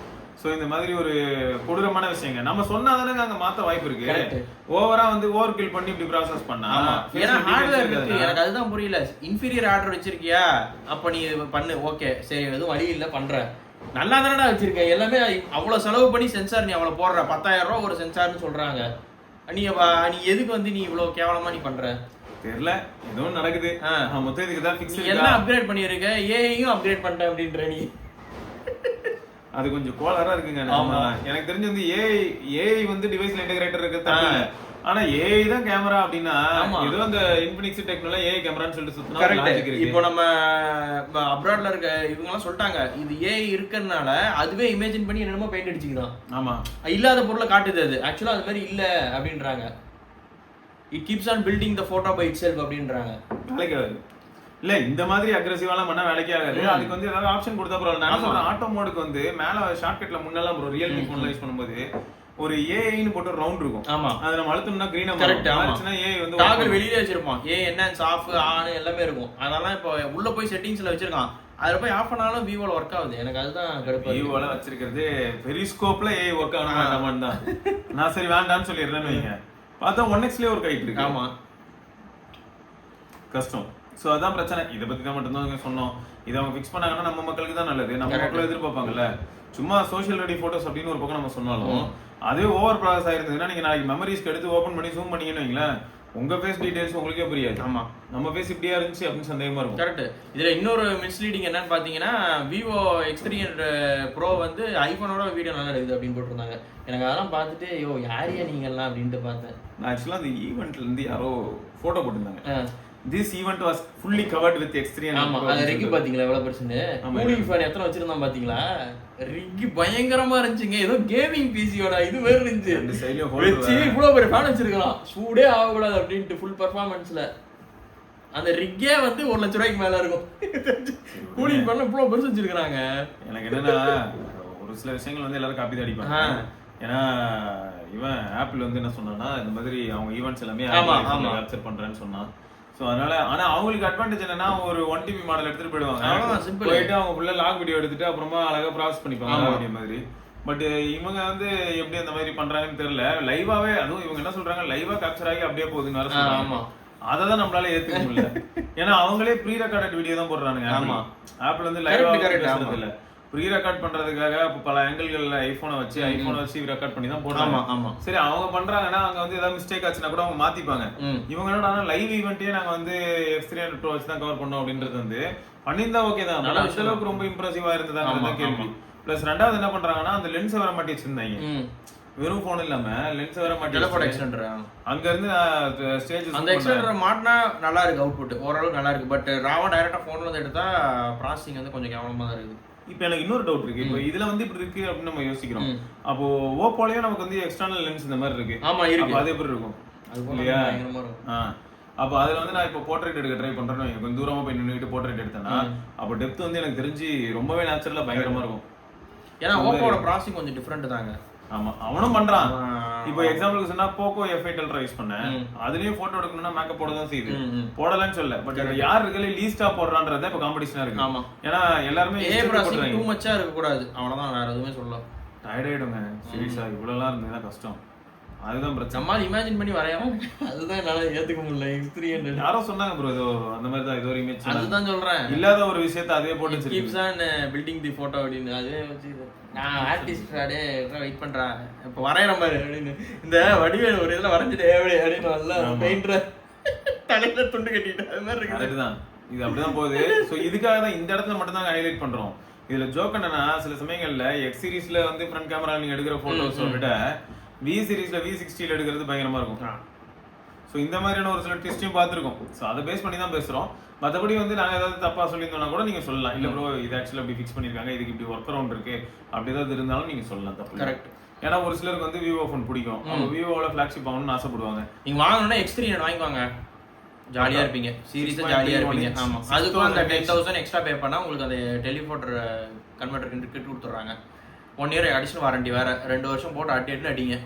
சோ இந்த மாதிரி ஒரு கொடூரமான விஷயங்க நம்ம சொன்னாதானே அங்க மாத்த வாய்ப்பு இருக்கு. ஓவரா வந்து ஓவர் கில் பண்ணி இப்படி ப்ராசஸ் பண்ணா, ஏன்னா ஹார்ட்வேர் இருக்கு. எனக்கு அதுதான் புரியல, இன்ஃபீரியர் ஆர்டர் வச்சிருக்கியா, அப்ப நீ பண்ணு, ஓகே சரி, எதுவும் வழி இல்ல பண்ற, நல்லா தானடா வச்சிருக்க, எல்லாமே அவ்வளவு செலவு பண்ணி சென்சார் நீ அவ்வளவு போடுற, 10,000 ரூபா ஒரு சென்சார்னு சொல்றாங்க, நீ எதுக்கு வந்து நீ இவ்வளவு கேவலமா நீ பண்ற தெரியல. ஏதோ நடக்குது, மொத்தம் இதுக்கு தான் ஃபிக்ஸ். எல்லாம் அப்கிரேட் பண்ணிருக்க, ஏஐயும் அப்கிரேட் பண்ணிட்டேன் அப்படின்ற நீ, அது கொஞ்சம் கோளாரா இருக்குங்க. எனக்கு தெரிஞ்சு வந்து ஏஐ வந்து டிவைஸ்ல இன்டகிரேட்டர் இருக்கு தப்பு, ஆனா ஏஐ தான் கேமரா அப்படின்னா ஏதோ அந்த இன்ஃபினிக்ஸ் டெக்னாலஜி ஏஐ கேமரான்னு சொல்லிட்டு சுத்தமா லாஜிக் இருக்கு. இப்போ நம்ம அப்ராட்ல இருக்க இவங்க எல்லாம் சொல்லிட்டாங்க, இது ஏஐ இருக்கறனால அதுவே இமேஜின் பண்ணி என்னமோ பெயிண்ட் அடிச்சுக்குதான். ஆமா, இல்லாத பொருளை காட்டுது, அது ஆக்சுவலா அது மாதிரி இல்ல அப்படின்றாங்க. It keeps on building the photo by itself அப்படின்றாங்க. வேலைக்கு இல்ல இந்த மாதிரி அக்ரெசிவாலாம் பண்ணா வேலைக்கே ஆகாது. அதுக்கு வந்து ஏதாவது ஆப்ஷன் கொடுத்தா ப்ரோ. நான் சொல்றேன், ஆட்டோ மோடுக்கு வந்து மேல ஷார்ட்கட்ல முன்னெல்லாம் ப்ரோ ரியல்மி போன்ல யூஸ் பண்ணும்போது ஒரு ஏஐன்னு போட்டு ரவுண்ட் இருக்கும். ஆமா, அத நம்ம அழுத்தணும்னா கிரீனா மாறுச்சுனா ஏஐ வந்து டாகல் வெளியில வச்சிருப்பான், ஏ என்ஹான்ஸ் ஆஃப் ஆன் எல்லாமே இருக்கும். அதெல்லாம் இப்போ உள்ள போய் செட்டிங்ஸ்ல வச்சிருக்கான், அதுல போய் ஆஃப் பண்ணாலும் விவோல ஒர்க் ஆகுது. எனக்கு அதுதான் கடுப்பு. விவோல வச்சிருக்கிறது பெரிஸ்கோப்ல ஏஐ ஒர்க் ஆகணும் வேண்டாமான்னு தான் நான் சரி வேண்டாம்னு சொல்லிடுறேன்னு வைங்க. பார்த்தா 1xலயே ஒர்க் ஆயிட்டு இருக்கு. ஆமா, கஷ்டம். சோ அதான் பிரச்சனை. இதை பத்தி தான் மட்டும்தான் சொன்னோம். இதை அவங்க ஃபிக்ஸ் பண்ணாங்கன்னா நம்ம மக்களுக்கு தான் நல்லது. நம்ம மக்களும் எதிர்பார்ப்பாங்கல்ல. சும்மா சோஷியல் ரெடி போட்டோஸ் அப்படின்னு ஒரு பக்கம் நம்ம சொன்னாலும் அதே ஓவர் ப்ராசஸ் ஆயிருந்ததுன்னா நீங்க நாளைக்கு மெமரிஸ்க்கு எடுத்து ஓபன் பண்ணி ஜூம் பண்ணீங்கன்னு வைங்களேன், உங்க ஃபேஸ் டீடைல்ஸ் உங்களுக்கே புரியாது. ஆமா, நம்ம ஃபேஸ் இப்படியா இருந்துச்சு அப்படின்னு சந்தேகமா இருக்கும். கரெக்ட். இதுல இன்னொரு மிஸ்லீடிங் என்னன்னு பாத்தீங்கன்னா, விவோ X300 Pro வந்து ஐபோனோட வீடியோ நல்லா இருக்குது அப்படின்னு போட்டிருந்தாங்க. எனக்கு அதெல்லாம் பார்த்துட்டு ஐயோ யாரையா நீங்க எல்லாம் அப்படின்ட்டு பார்த்தேன். நான் ஆக்சுவலா அந்த ஈவெண்ட்ல இருந்து யாரோ போட்டோ போட்டிருந்தாங்க. This event was fully covered with X300. ஆமா, அது ரிக்கி பாத்தீங்களா எவ்வளவு பெருசுன்னு? கூலிங் ஃபேன் எத்தனை வச்சிருந்தான் பாத்தீங்களா? ரிக்கி பயங்கரமா இருந்துச்சுங்க. ஏதோ கேமிங் பிசியோட இது வேற இருந்துச்சு. அந்த சைடுல வச்சு இவ்வளவு பெரிய ஃபேன் வச்சிருக்கான். சூடே ஆகக்கூடாது அப்படின்ட்டு ஃபுல் பெர்ஃபார்மன்ஸ்ல. அந்த ரிக்கே வந்து 1 லட்சம் ரூபாய்க்கு மேல இருக்கும். கூலிங் ஃபேன் இவ்வளவு பெருசு வச்சிருக்காங்க. எனக்கு என்னன்னா ஒரு சில விஷயங்கள் வந்து எல்லாரும் காப்பி தான் அடிப்பாங்க. ஏன்னா இவன் ஆப்பிள் வந்து என்ன சொன்னான்னா, இந்த மாதிரி அவங்க ஈவெண்ட்ஸ் எல்லாமே கேப்சர் பண்றேன்னு சொன்னான். சோ அதனால ஆனா அவங்களுக்கு அட்வான்டேஜ் என்னன்னா, ஒரு 1 TB மாடல் எடுத்துட்டு போயிடுவாங்க. போயிட்டு அவங்க ஃபுல்லா லாக் வீடியோ எடுத்துட்டு அப்புறமா அழகா ப்ராசஸ் பண்ணிப்பாங்க வீடியோ மாதிரி. பட் இவங்க வந்து எப்படி அந்த மாதிரி பண்றாங்கன்னு தெரியல. லைவாவே அதுவும் இவங்க என்ன சொல்றாங்க, லைவா கேப்சர் ஆகி அப்படியே போகுதுன்னு வேற சொல்றாங்க. அததான் நம்மளால ஏத்துக்க முடியல. ஏன்னா அவங்களே ப்ரீ ரெக்கார்டட் வீடியோ தான் போடுறானுங்க. ஆப்பிள் வந்து லைவா பேசுறது இல்ல, ப்ரீ ரெக்கார்ட் பண்றதுக்காக பல ஆங்கிள்கள்ல ஐபோனை வச்சு ரெக்கார்ட் பண்ணி தான் போடுறாங்க. சரி, அவங்க பண்றாங்கன்னா அங்க வந்து ஏதாவது மிஸ்டேக் ஆச்சுன்னா கூட அவங்க மாத்திப்பாங்க. இவங்க என்னடா லைவ் ஈவென்ட்டே நாங்க வந்து X300 Pro வச்சு தான் கவர் பண்ணோம் அப்படின்றது வந்து பண்ணியிருந்தா ஓகே தான். அந்த அளவுக்கு ரொம்ப இம்ப்ரெசிவா இருந்ததா கேள்வி. பிளஸ் ரெண்டாவது என்ன பண்றாங்கன்னா, அந்த லென்ஸ் வர மாட்டி வச்சிருந்தாங்க. வெறும் போன் இல்லாம லென்ஸ் வர மாட்டி அங்க இருந்து ஸ்டேஜ் அந்த எக்ஸ்டெண்டர் மாட்டினா நல்லா இருக்கு, அவுட்புட் ஓரளவுக்கு நல்லா இருக்கு. பட் ராவா டைரக்டா போன்ல வந்து எடுத்தா ப்ராசஸிங் வந்து கொஞ்சம் கேவலமா தான் இருக்குது. இப்ப எனக்கு இன்னொரு டவுட் இருக்கு. இப்போ இதுல வந்து இப்படி இருக்கு அப்படின்னு நம்ம யோசிக்கிறோம். அப்போ ஓப்போலயும் நமக்கு வந்து எக்ஸ்டர்னல் லென்ஸ் இந்த மாதிரி இருக்கு. ஆமா இருக்கு. அது எப்படி இருக்கும் இல்லையா? அப்ப அதுல வந்து நான் இப்போ போர்ட்ரேட் எடுக்க ட்ரை பண்றேன்னு கொஞ்சம் தூரமா போய் நின்னுட்டு போர்ட்ரேட் எடுத்தேன்னா அப்போ டெப்த் வந்து எனக்கு தெரிஞ்சு ரொம்பவே நேச்சுரலா பயங்கரமா இருக்கும். ஏன்னா ஓப்போட ப்ராசஸிங் கொஞ்சம் டிஃபரெண்ட் தாங்க. ஆமா, அவனும் பண்றான். இப்போ எக்ஸாம்பிளுக்கு சொன்னா போக்கோ F8 Ultra யூஸ் பண்ணேன். அதுலயும் போட்டோ எடுக்கணும்னா மேக்கப் போட தான் செய்யுது, போடலன்னு சொல்ல. பட் யார் இருக்கல லீஸ்டா போடுறான்றத இப்ப காம்படிஷனா இருக்கு. ஆமா, ஏன்னா எல்லாருமே டூ மச்சா இருக்க கூடாது, அவ்வளவுதான், வேற எதுவுமே சொல்லலாம். டயர்ட் ஆயிடுங்க சீரியஸா. இவ்வளவு எல்லாம் இருந்ததுன்னா கஷ்டம். அதுதான் பிரச்சனை. நம்மால இமேஜின் பண்ணி வரையாம அதுதான் என்னால ஏத்துக்க முடியல. X300 யாரோ சொன்னாங்க ப்ரோ, ஏதோ அந்த மாதிரி தான் ஏதோ ஒரு இமேஜ். அதுதான் சொல்றேன், இல்லாத ஒரு விஷயத்தை அதே போட்டு keeps on building the photo அப்படின்னு அதே வச்சு நான் ஆர்டிஸ்ட் அடே வெயிட் பண்றேன் இப்ப வரையற மாதிரி அப்படின்னு இந்த வடிவேல் ஒரு இதுல வரைஞ்சிட்டே அப்படின்னு நல்லா பெயிண்டர் தலையில துண்டு கட்டிட்டு அது மாதிரி இருக்கு. அதுதான் இது அப்படிதான் போகுது. சோ இதுக்காக தான் இந்த இடத்துல மட்டும் தான் ஹைலைட் பண்றோம். இதுல ஜோக் என்னன்னா, சில சமயங்கள்ல எக்ஸ் சீரிஸ்ல வந்து ஃப்ரண்ட் கேமரா நீங்க எடுக்கிற போட்டோஸ் விட V சீரிஸ்ல V60 எடுக்கிறது பயங்கரமா இருக்கும். ஸோ இந்த மாதிரியான ஒரு சில டெஸ்ட்டையும் பார்த்துருக்கோம். ஸோ அதை பேஸ் பண்ணி தான் பேசுகிறோம். மற்றபடி வந்து நாங்கள் ஏதாவது தப்பாக சொல்லியிருந்தோம்னா கூட நீங்கள் சொல்லலாம். இல்லை ப்ரோ இது ஆக்சுவலாக அப்படி ஃபிக்ஸ் பண்ணியிருக்காங்க, இதுக்கு இப்படி ஒர்க் அரவுண்ட் இருக்கு, அப்படி ஏதாவது இருந்தாலும் நீங்கள் சொல்லலாம். தப்பு கரெக்ட். ஏன்னா ஒரு சிலருக்கு வந்து விவோ ஃபோன் பிடிக்கும், அவங்க விவோவோட ஃபிளாக்ஷிப் வாங்கணும்னு ஆசைப்படுவாங்க. நீங்கள் வாங்கணும்னா X300 வாங்கிக்குவாங்க, ஜாலியாக இருப்பீங்க, சீரியஸாக ஜாலியாக இருப்பீங்க. ஆமாம், அதுக்கும் அந்த 10,000 எக்ஸ்ட்ரா பே பண்ணால் உங்களுக்கு அந்த டெலிஃபோட்டர் கன்வெர்டர் கிட்ட கொடுத்துட்றாங்க. 1 இயர் அடிஷனல் வாரண்டி வேறு, 2 வருஷம் போட்டு அடிங்க.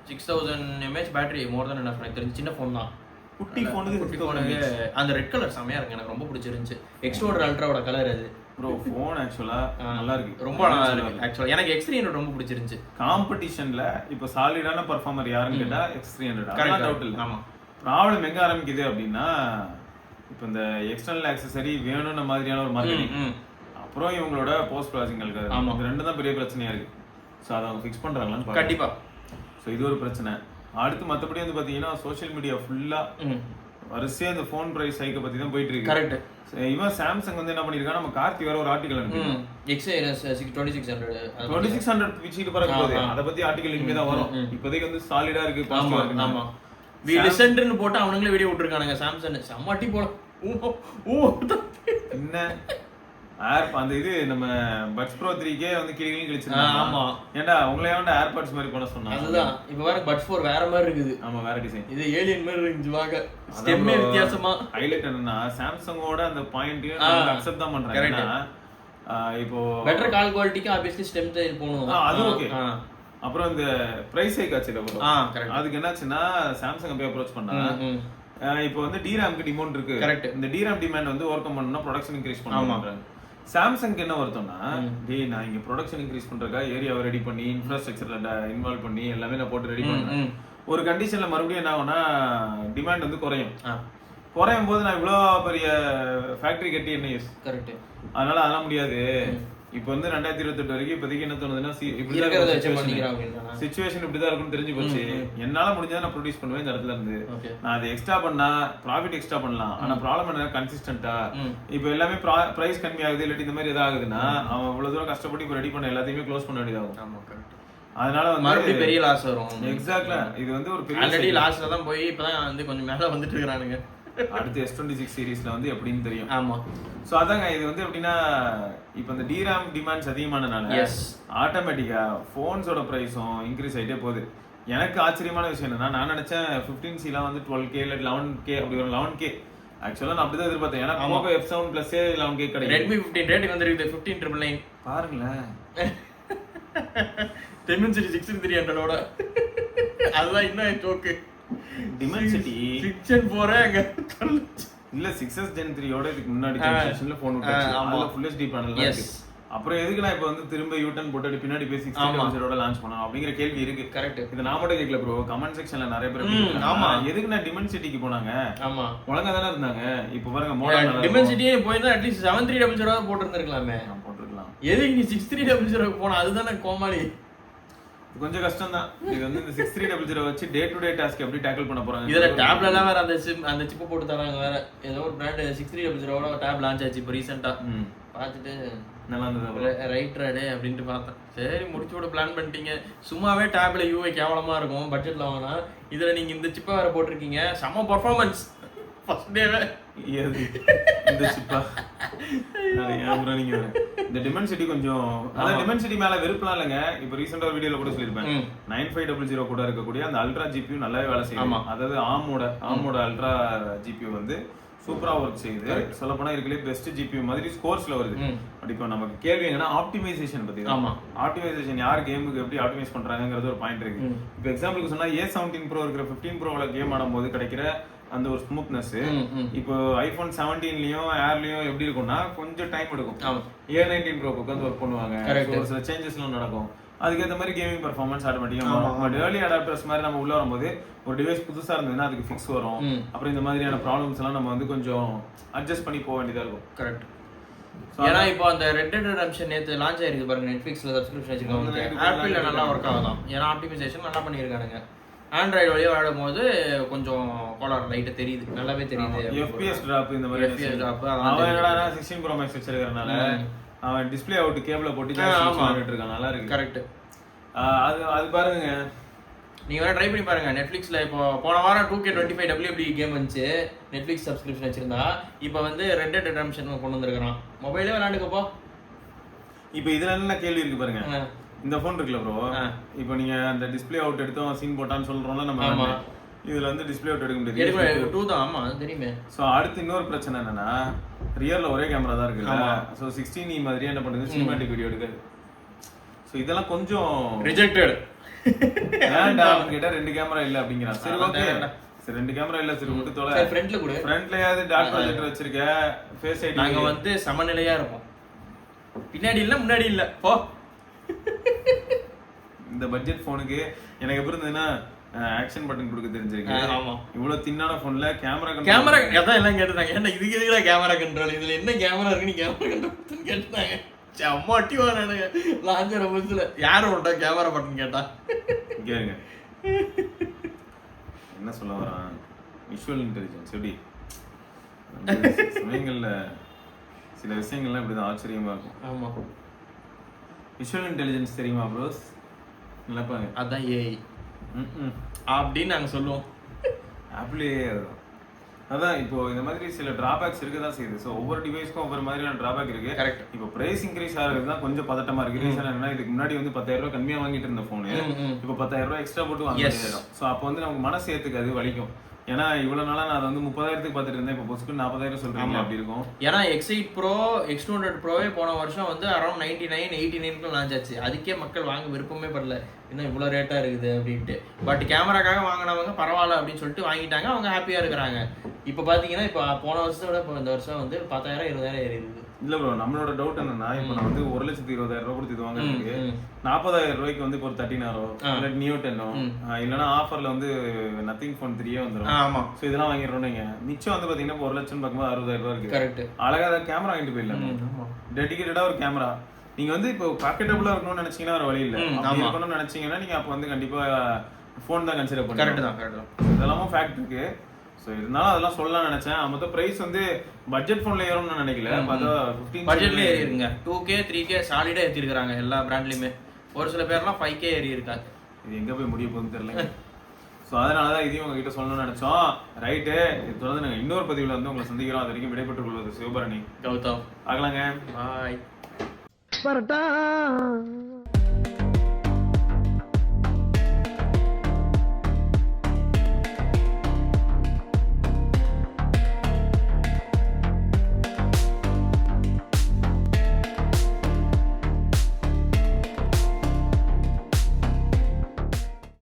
6000 mAh பேட்டரி மோர் தென் என்ன தெரிஞ்சு, சின்ன ஃபோன் தான். குட்டி ஃபோனுக்கு அந்த ரெட் கலர் செமையா இருக்கு, எனக்கு ரொம்ப பிடிச்சிருந்துச்சு. X100 அல்ட்ராவோட கலர் அது. ப்ரோ ஃபோன் ஆக்சுவலா நல்லா இருக்கு, ரொம்ப நல்லா இருக்கு. ஆக்சுவலா எனக்கு X300 ரொம்ப பிடிச்சிருந்துச்சு. காம்படிஷன்ல இப்போ சாலிடான பெர்ஃபார்மர் யாருன்னு கேட்டா X300. கரெக்ட் டவுட் இல்ல. ஆமா. ப்ராப்ளம் எங்க ஆரம்பிக்குது அப்படின்னா, இப்போ இந்த எக்ஸ்டர்னல் ஆக்சஸரி வேணும்ன மாதிரியான ஒரு மார்க்கெட்டிங், அப்புறம் இவங்களோட போஸ்ட் ப்ராசஸிங் அல்காரிதம், இந்த ரெண்டு தான் பெரிய பிரச்சனையா இருக்கு. ஸோ அதை அவங்க ஃபிக்ஸ் பண்றாங்களான்னு கண்டிப்பா. ஸோ இது ஒரு பிரச்சனை. அடுத்து மற்றபடி வந்து பாத்தீங்கன்னா சோஷியல் மீடியா ஃபுல்லா வரிசையா இந்த ஃபோன் பிரைஸ் ஹைக்க பத்தி தான் போயிட்டு இருக்கு. கரெக்ட். இவன் சாம்சங் வந்து என்ன பண்ணிருக்கான், நம்ம கார்த்தி வேற ஒரு ஆர்டிகல் அனுப்பிருக்கோம். 2600 பிச்சிட்டு பறக்க போகுது. அத பத்தி ஆர்டிகல் இனிமே தான் வரும். இப்போதைக்கு வந்து சாலிடா இருக்கு, பாசிட்டிவா இருக்கு. ஆமா, வி லிசன்ட்னு போட்டு அவங்களே வீடியோ விட்டுருக்கானுங்க சாம்சங். சம்மாட்டி போல என்ன அந்த இது நம்ம பட்ஸ் ப்ரோ 3K வந்து கிளிகிளி கிழிச்சிருக்காங்க. ஆமா, ஏன்டா உங்களே வந்து ஏர்பாட்ஸ் மாதிரி பண்ண சொன்னாங்க. அதுதான் இப்போ வேற பட்ஸ் 4 வேற மாதிரி இருக்குது. ஆமா, வேற டிசைன். இது ஏலியன் மாதிரி இருந்துச்சு வாங்க. ஸ்டெம்மே வித்தியாசமா. ஹைலைட் என்னன்னா சாம்சங்கோட அந்த பாயிண்ட்டையும் அக்செப்ட் தான் பண்றாங்க. இப்போ பெட்டர் கால் குவாலிட்டிக்கு ஆப்வியஸ்லி ஸ்டெம் ஸ்டைல் போணும், அது ஓகே. அப்புறம் இந்த பிரைஸ் ஹைக் ஆச்சுல ப்ரோ, அதுக்கு என்னாச்சுன்னா சாம்சங் போய் அப்ரோச் பண்ணாங்க. இப்போ வந்து டிராம்க்கு டிமாண்ட் இருக்கு. கரெக்ட். இந்த டிராம் டிமாண்ட் வந்து ஓவர் கம் பண்ணனும்னா ப்ரொடக்ஷன் இன்க்ரீஸ் பண்ணனும்ன்றாங்க. சாம்சங்க்கு என்ன வருத்தம்னா, டேய் நான் இங்க ப்ரொடக்ஷன் இன்க்ரீஸ் பண்றதுக்காக ஏரியாவை ரெடி பண்ணி இன்ஃப்ராஸ்ட்ரக்சர்ல இன்வால்வ் பண்ணி எல்லாமே நான் போட்டு ரெடி பண்றேன். ஒரு கண்டிஷன்ல மறுபடியும் என்ன ஆகும்னா டிமாண்ட் வந்து குறையும் போது நான் இவ்வளவு பெரிய ஃபேக்டரி கட்டி என்ன யூஸ்? கரெக்ட். அதனால அதெல்லாம் முடியாது. இப்போ வந்து 2028 வரைக்கும் இப்போதைக்கு என்ன தோணுதுன்னா, சிச்சுவேஷன் இப்படிதான் இருக்கும்னு தெரிஞ்சு போச்சு. என்னால முடிஞ்சதை நான் ப்ரொடியூஸ் பண்ணுவேன் இந்த இடத்துல இருந்து. நான் அதை எக்ஸ்ட்ரா பண்ணா ப்ராஃபிட் எக்ஸ்ட்ரா பண்ணலாம். ஆனா ப்ராப்ளம் என்ன, கன்சிஸ்டன்டா இப்போ எல்லாமே பிரைஸ் கம்மி ஆகுது, இல்லாட்டி இந்த மாதிரி எதாகுதுன்னா அவன் இவ்வளவு தூரம் கஷ்டப்பட்டு இப்போ ரெடி பண்ண எல்லாத்தையுமே க்ளோஸ் பண்ண வேண்டியதாகும். அதனால வந்து பெரிய லாஸ் வரும். எக்ஸாக்ட்லா, இது வந்து ஒரு பெரிய ஆல்ரெடி லாஸ்ல தான் போய் இப்பதான் வந்து கொஞ்சம் மேல வந்துட்டு இருக்கானுங்க. அடுத்து S26 சீரிஸ்ல வந்து எப்படின்னு தெரியும். ஆமா. சோ அதாங்க, இது வந்து எப்படின்னா இப்போ இந்த டிராம் டிமாண்ட்ஸ் அதிகமானனால ஆட்டோமேட்டிக்கா போன்ஸோட பிரைஸும் இன்க்ரீஸ் ஆயிட்டே போகுது. எனக்கு ஆச்சரியமான விஷயம் என்னன்னா, நான் நினைச்சேன் 15Cலாம் வந்து 12K இல்ல 11K அப்படி ஒரு 11K. ஆக்சுவலா நான் அப்படிதான் எதிர்பார்த்தேன். ஏன்னா Poco F7 Plus 11K கிடைக்கும். Redmi 15 ரேட்டுக்கு வந்துருக்கு. 15999 பாருங்களேன். Dimensity 6300ஓட அதுதான் இன்னும் ஜோக்கு. Dimensity 6 4 இல்ல 6s Gen 3 ஓட இதுக்கு முன்னாடி ஜெனரேஷன்ல ஃபோன் விட்டாச்சு. அதுல Full HD பேனல் தான் இருக்கு. அப்புறம் எதுக்கு நான் இப்போ வந்து திரும்ப யூட்டன் போட்டு பின்னாடி போய் 6000 லான்ச் பண்ணனும் அப்படிங்கிற கேள்வி இருக்கு. கரெக்ட். இது நான் மட்டும் கேட்கல ப்ரோ, கமெண்ட் செக்ஷன்ல நிறைய பேர் ஆமா எதுக்கு நான் டிமென்சிட்டிக்கு போனாங்க. ஆமா, ஒழுங்கா தானே இருந்தாங்க. இப்போ பாருங்க மாடல் டிமென்சிட்டியே போயினா அட்லீஸ்ட் 7300 போட்டுருந்திருக்கலாமே. நான் போட்டுருக்கலாம். எதுக்கு நீ 6300 போனா? அதுதானே கோமாளி. கொஞ்சம் கஷ்டம் தான். இது வந்து இந்த 6300 வச்சு டே டு டே டாஸ்க் எப்படி டேக்கிள் பண்ண போறாங்க. இதுல டேப்ல எல்லாம் வேற அந்த சிப் போட்டு தராங்க. வேற ஏதோ ஒரு பிராண்ட் 6300ஓட டேப் லான்ச் ஆச்சு இப்போ ரீசன்ட்டா. பார்த்துட்டு நல்லா இருந்தது. ரைட் ராடே அப்படின்ட்டு பார்த்தேன். சரி முடிச்சு விட பிளான் பண்ணிட்டீங்க. சும்மாவே டேப்ல யூஐ கேவலமா இருக்கும் பட்ஜெட்ல வாங்கினா. இதுல நீங்க இந்த சிப்பை வேற போட்டிருக்கீங்க. செம பர்ஃபார்மன்ஸ் ஃபர்ஸ்ட் டேவே. இந்த சிப்பா நீங்க இந்த டிமென்சிட்டி கொஞ்சம், அதான் டிமென்சிட்டி மேல வெறுப்பலாம் இல்லைங்க. இப்போ ரீசெண்டா ஒரு வீடியோல கூட சொல்லியிருப்பேன், 9500 கூட இருக்கக்கூடிய அந்த அல்ட்ரா ஜிபியூ நல்லாவே வேலை செய்யும். அதாவது ஆமோட அல்ட்ரா ஜிபியூ வந்து சூப்பரா ஒர்க் செய்யுது. சொல்ல போனா இருக்கலே பெஸ்ட் ஜிபியூ மாதிரி ஸ்கோர்ஸ்ல வருது. பட் இப்போ நமக்கு கேள்வி என்னன்னா ஆப்டிமைசேஷன் பத்தி. ஆப்டிமைசேஷன் யார் கேமுக்கு எப்படி ஆப்டிமைஸ் பண்றாங்கிறது ஒரு பாயிண்ட் இருக்கு. இப்போ எக்ஸாம்பிளுக்கு சொன்னா A17 Pro இருக்கிற 15 Proல கேம் ஆடும்போது கிடைக்கிற அந்த ஒரு ஸ்மூத்னஸ் இப்போ ஐபோன் 17லயும் ஏர்லயும் எப்படி இருக்கும்னா கொஞ்சம் டைம் எடுக்கும். A19 Pro உட்காந்து ஒர்க் பண்ணுவாங்க, ஒரு சில சேஞ்சஸ்லாம் நடக்கும். அதுக்கேற்ற மாதிரி கேமிங் பெர்ஃபார்மன்ஸ் ஆட்டோமேட்டிக்கா வரும். பட் ஏர்லி அடாப்டர்ஸ் மாதிரி நம்ம உள்ள வரும்போது ஒரு டிவைஸ் புதுசா இருந்ததுன்னா அதுக்கு ஃபிக்ஸ் வரும். அப்புறம் இந்த மாதிரியான ப்ராப்ளம்ஸ் எல்லாம் நம்ம வந்து கொஞ்சம் அட்ஜஸ்ட் பண்ணி போக வேண்டியதா இருக்கும். கரெக்ட். ஏன்னா இப்போ அந்த ரெட் டெட் ரெடெம்ப்ஷன் நேத்து லான்ச் ஆயிருக்கு பாருங்க, நெட்ஃபிளிக்ஸ்ல சப்ஸ்கிரிப்ஷன் வச்சிருக்காங்க. ஆப்பிள்ல நல்லா ஒர்க் ஆகுதாம். ஏன்னா ஆப்டிமைசேஷன் நல்லா பண்ணியிருக்கானுங்க. ஆண்ட்ராய்டு வழியா விளையாடும்போது கொஞ்சம் கோளாறு லைட்டா தெரியுது, நல்லாவே தெரியுது. FPS டிராப் இந்த மாதிரி FPS டிராப். அவன் என்னடா 16 Pro Max வச்சிருக்கறனால அவன் டிஸ்ப்ளே அவுட் கேபிள போட்டு ஜாஸ்தி பண்ணிட்டு இருக்கான். நல்லா இருக்கு. கரெக்ட். அது பாருங்க, நீங்க வேணா ட்ரை பண்ணி பாருங்க. நெட்ஃபிளிக்ஸ்ல இப்போ போன வாரம் 2K25 WWE கேம் வந்துச்சு. நெட்ஃபிளிக்ஸ் சப்ஸ்கிரிப்ஷன் வச்சிருந்தா இப்போ வந்து ரெட் டெட் ரெடெம்ப்ஷன் கொண்டு வந்திருக்கான். மொபைலே விளையாண்டுக்கப்போ. இப்போ இதுல என்ன கேள்வி இருக்கு பாருங்க. இந்த போன் இருக்குல்ல ப்ரோ, இப்போ நீங்க அந்த டிஸ்ப்ளே அவுட் எடுத்தோம் சீன் போட்டான்னு சொல்றோம்ல நம்ம. இதுல வந்து டிஸ்ப்ளே அவுட் எடுக்க முடியாது. 2 தான். ஆமா அது தெரியுமே. சோ அடுத்து இன்னொரு பிரச்சனை என்னன்னா, ரியல்ல ஒரே கேமரா தான் இருக்குல்ல. சோ 16 மாதிரியே என்ன பண்ணுது, சினிமேட்டிக் வீடியோ எடுக்குது. சோ இதெல்லாம் கொஞ்சம் ரிஜெக்டட். ஏன்டா கிட்ட 2 கேமரா இல்ல அப்படிங்கறான். சரி ஓகே, சரி 2 கேமரா இல்ல, சரி விட்டு தொலை. சரி ஃப்ரண்ட்ல கூட, ஃப்ரண்ட்லயாவது டாட் ப்ரொஜெக்டர் வச்சிருக்க, ஃபேஸ் ஐடி. நாங்க வந்து சமநிலையா இருப்போம். பின்னாடி இல்ல முன்னாடி இல்ல போ. இந்த பட்ஜெட் போனுக்கு எனக்கு எப்படி இருந்ததுன்னா, ஆக்ஷன் பட்டன் கொடுக்க தெரிஞ்சிருக்கு. ஆமா, இவ்வளவு தின்னான போன்ல கேமரா அதான் எல்லாம் கேட்டாங்க. ஏன்னா இதுக்கு எதுக்குடா கேமரா கண்ட்ரோல், இதுல என்ன கேமரா இருக்கு, நீ கேமரா கண்ட்ரோல் கேட்டாங்க. அம்மா அட்டி வாங்க லாஞ்சர புதுசுல யாரும் விட்டா கேமரா பட்டன் கேட்டா. கேளுங்க என்ன சொல்ல வரான். விஷுவல் இன்டெலிஜென்ஸ் எப்படி சமயங்கள்ல சில விஷயங்கள்லாம் இப்படிதான் ஆச்சரியமா இருக்கும். ஆமா, விஷுவல் இன்டெலிஜென்ஸ் தெரியுமா ப்ரோஸ்? நினைப்பாங்க அதான் ஏஐ அப்படின்னு நாங்க சொல்லுவோம். ஆப்பிளே அதான். இப்போ இந்த மாதிரி சில டிராபேக்ஸ் இருக்க தான் செய்யுது. ஸோ ஒவ்வொரு டிவைஸ்க்கும் ஒவ்வொரு மாதிரியான டிராபேக் இருக்கு. கரெக்ட். இப்போ பிரைஸ் இன்க்ரீஸ் ஆகிறது தான் கொஞ்சம் பதட்டமா இருக்கு. ரீசன் என்னன்னா, இதுக்கு முன்னாடி வந்து 10,000 ரூபாய் கம்மியா வாங்கிட்டு இருந்த போனு இப்போ 10,000 ரூபாய் எக்ஸ்ட்ரா போட்டு வாங்கிடும். ஸோ அப்போ வந்து நமக்கு மனசு ஏத்துக்காது, வலிக்கும். ஏன்னா இவ்வளவு நாளா நான் வந்து 30,000க்கு பார்த்துட்டு இருந்தேன், இப்போ பொசுக்கு 40,000 சொல்றீங்க, அப்படி இருக்கும். ஏன்னா X8 Pro X200 Proவே போன வருஷம் வந்து அரௌண்ட் 99-89 லான்ச் ஆச்சு. அதுக்கே மக்கள் வாங்க விருப்பமே படல, இன்னும் இவ்வளோ ரேட்டா இருக்குது அப்படின்ட்டு. பட் கேமராக்காக வாங்கினவங்க பரவாயில்ல அப்படின்னு சொல்லிட்டு வாங்கிட்டாங்க, அவங்க ஹாப்பியா இருக்கிறாங்க. இப்போ பாத்தீங்கன்னா இப்போ போன வருஷத்தோட இப்போ இந்த வருஷம் வந்து 10,000-20,000 ஏறி இருக்குது. இல்ல ப்ரோ, நம்மளோட டவுட் என்னன்னா, இப்போ நான் வந்து 1,20,000 ரூபாய் கொடுத்து இது வாங்குறதுக்கு 40,000 ரூபாய்க்கு வந்து இப்போ ஒரு 13 இல்ல நியூ 10 இல்லைன்னா ஆஃபர்ல வந்து நத்திங் ஃபோன் 3 வந்துடும். ஆமா, ஸோ இதெல்லாம் வாங்கிடுறோம். நீங்க மிச்சம் வந்து பாத்தீங்கன்னா 1 லட்சம் பார்க்கும்போது 60,000 ரூபாய் இருக்கு. கரெக்ட். அழகா கேமரா வாங்கிட்டு போயிடலாம். டெடிகேட்டடா ஒரு கேமரா. நீங்க வந்து இப்போ பாக்கெட்டபிளா இருக்கணும்னு நினைச்சீங்கன்னா ஒரு வழி இல்ல. அப்படி இருக்கணும்னு நினைச்சீங்கன்னா நீங்க அப்போ வந்து கண்டிப்பா போன் தான் கன்சிடர் பண்ணுங்க. கரெக்ட் தான், கரெக்ட் தான். இதெல்லாம் ஃபேக்ட் இருக்கு. ஸோ இருந்தாலும் அதெல்லாம் சொல்லலாம் நினைச்சேன். மொத்தம் பிரைஸ் வந்து பட்ஜெட் போன்ல ஏறும்னு நினைக்கல. பார்த்தா 15 பட்ஜெட்ல ஏறி இருங்க. 2K 3K சாலிடா ஏத்திருக்காங்க எல்லா பிராண்ட்லயுமே. ஒரு சில பேர்லாம் 5K ஏறி இருக்காங்க. இது எங்க போய் முடிய போகுதுன்னு தெரியல. ஸோ அதனாலதான் இதையும் உங்ககிட்ட சொல்லணும்னு நினைச்சோம். ரைட்டு, இது தொடர்ந்து நாங்கள் இன்னொரு பதிவில் வந்து உங்களை சந்திக்கிறோம். அது வரைக்கும் விடைபெற்றுக் கொள்வது சிவபரணி, கௌதம். பார்க்கலாங்க. பாய். பரட்டா.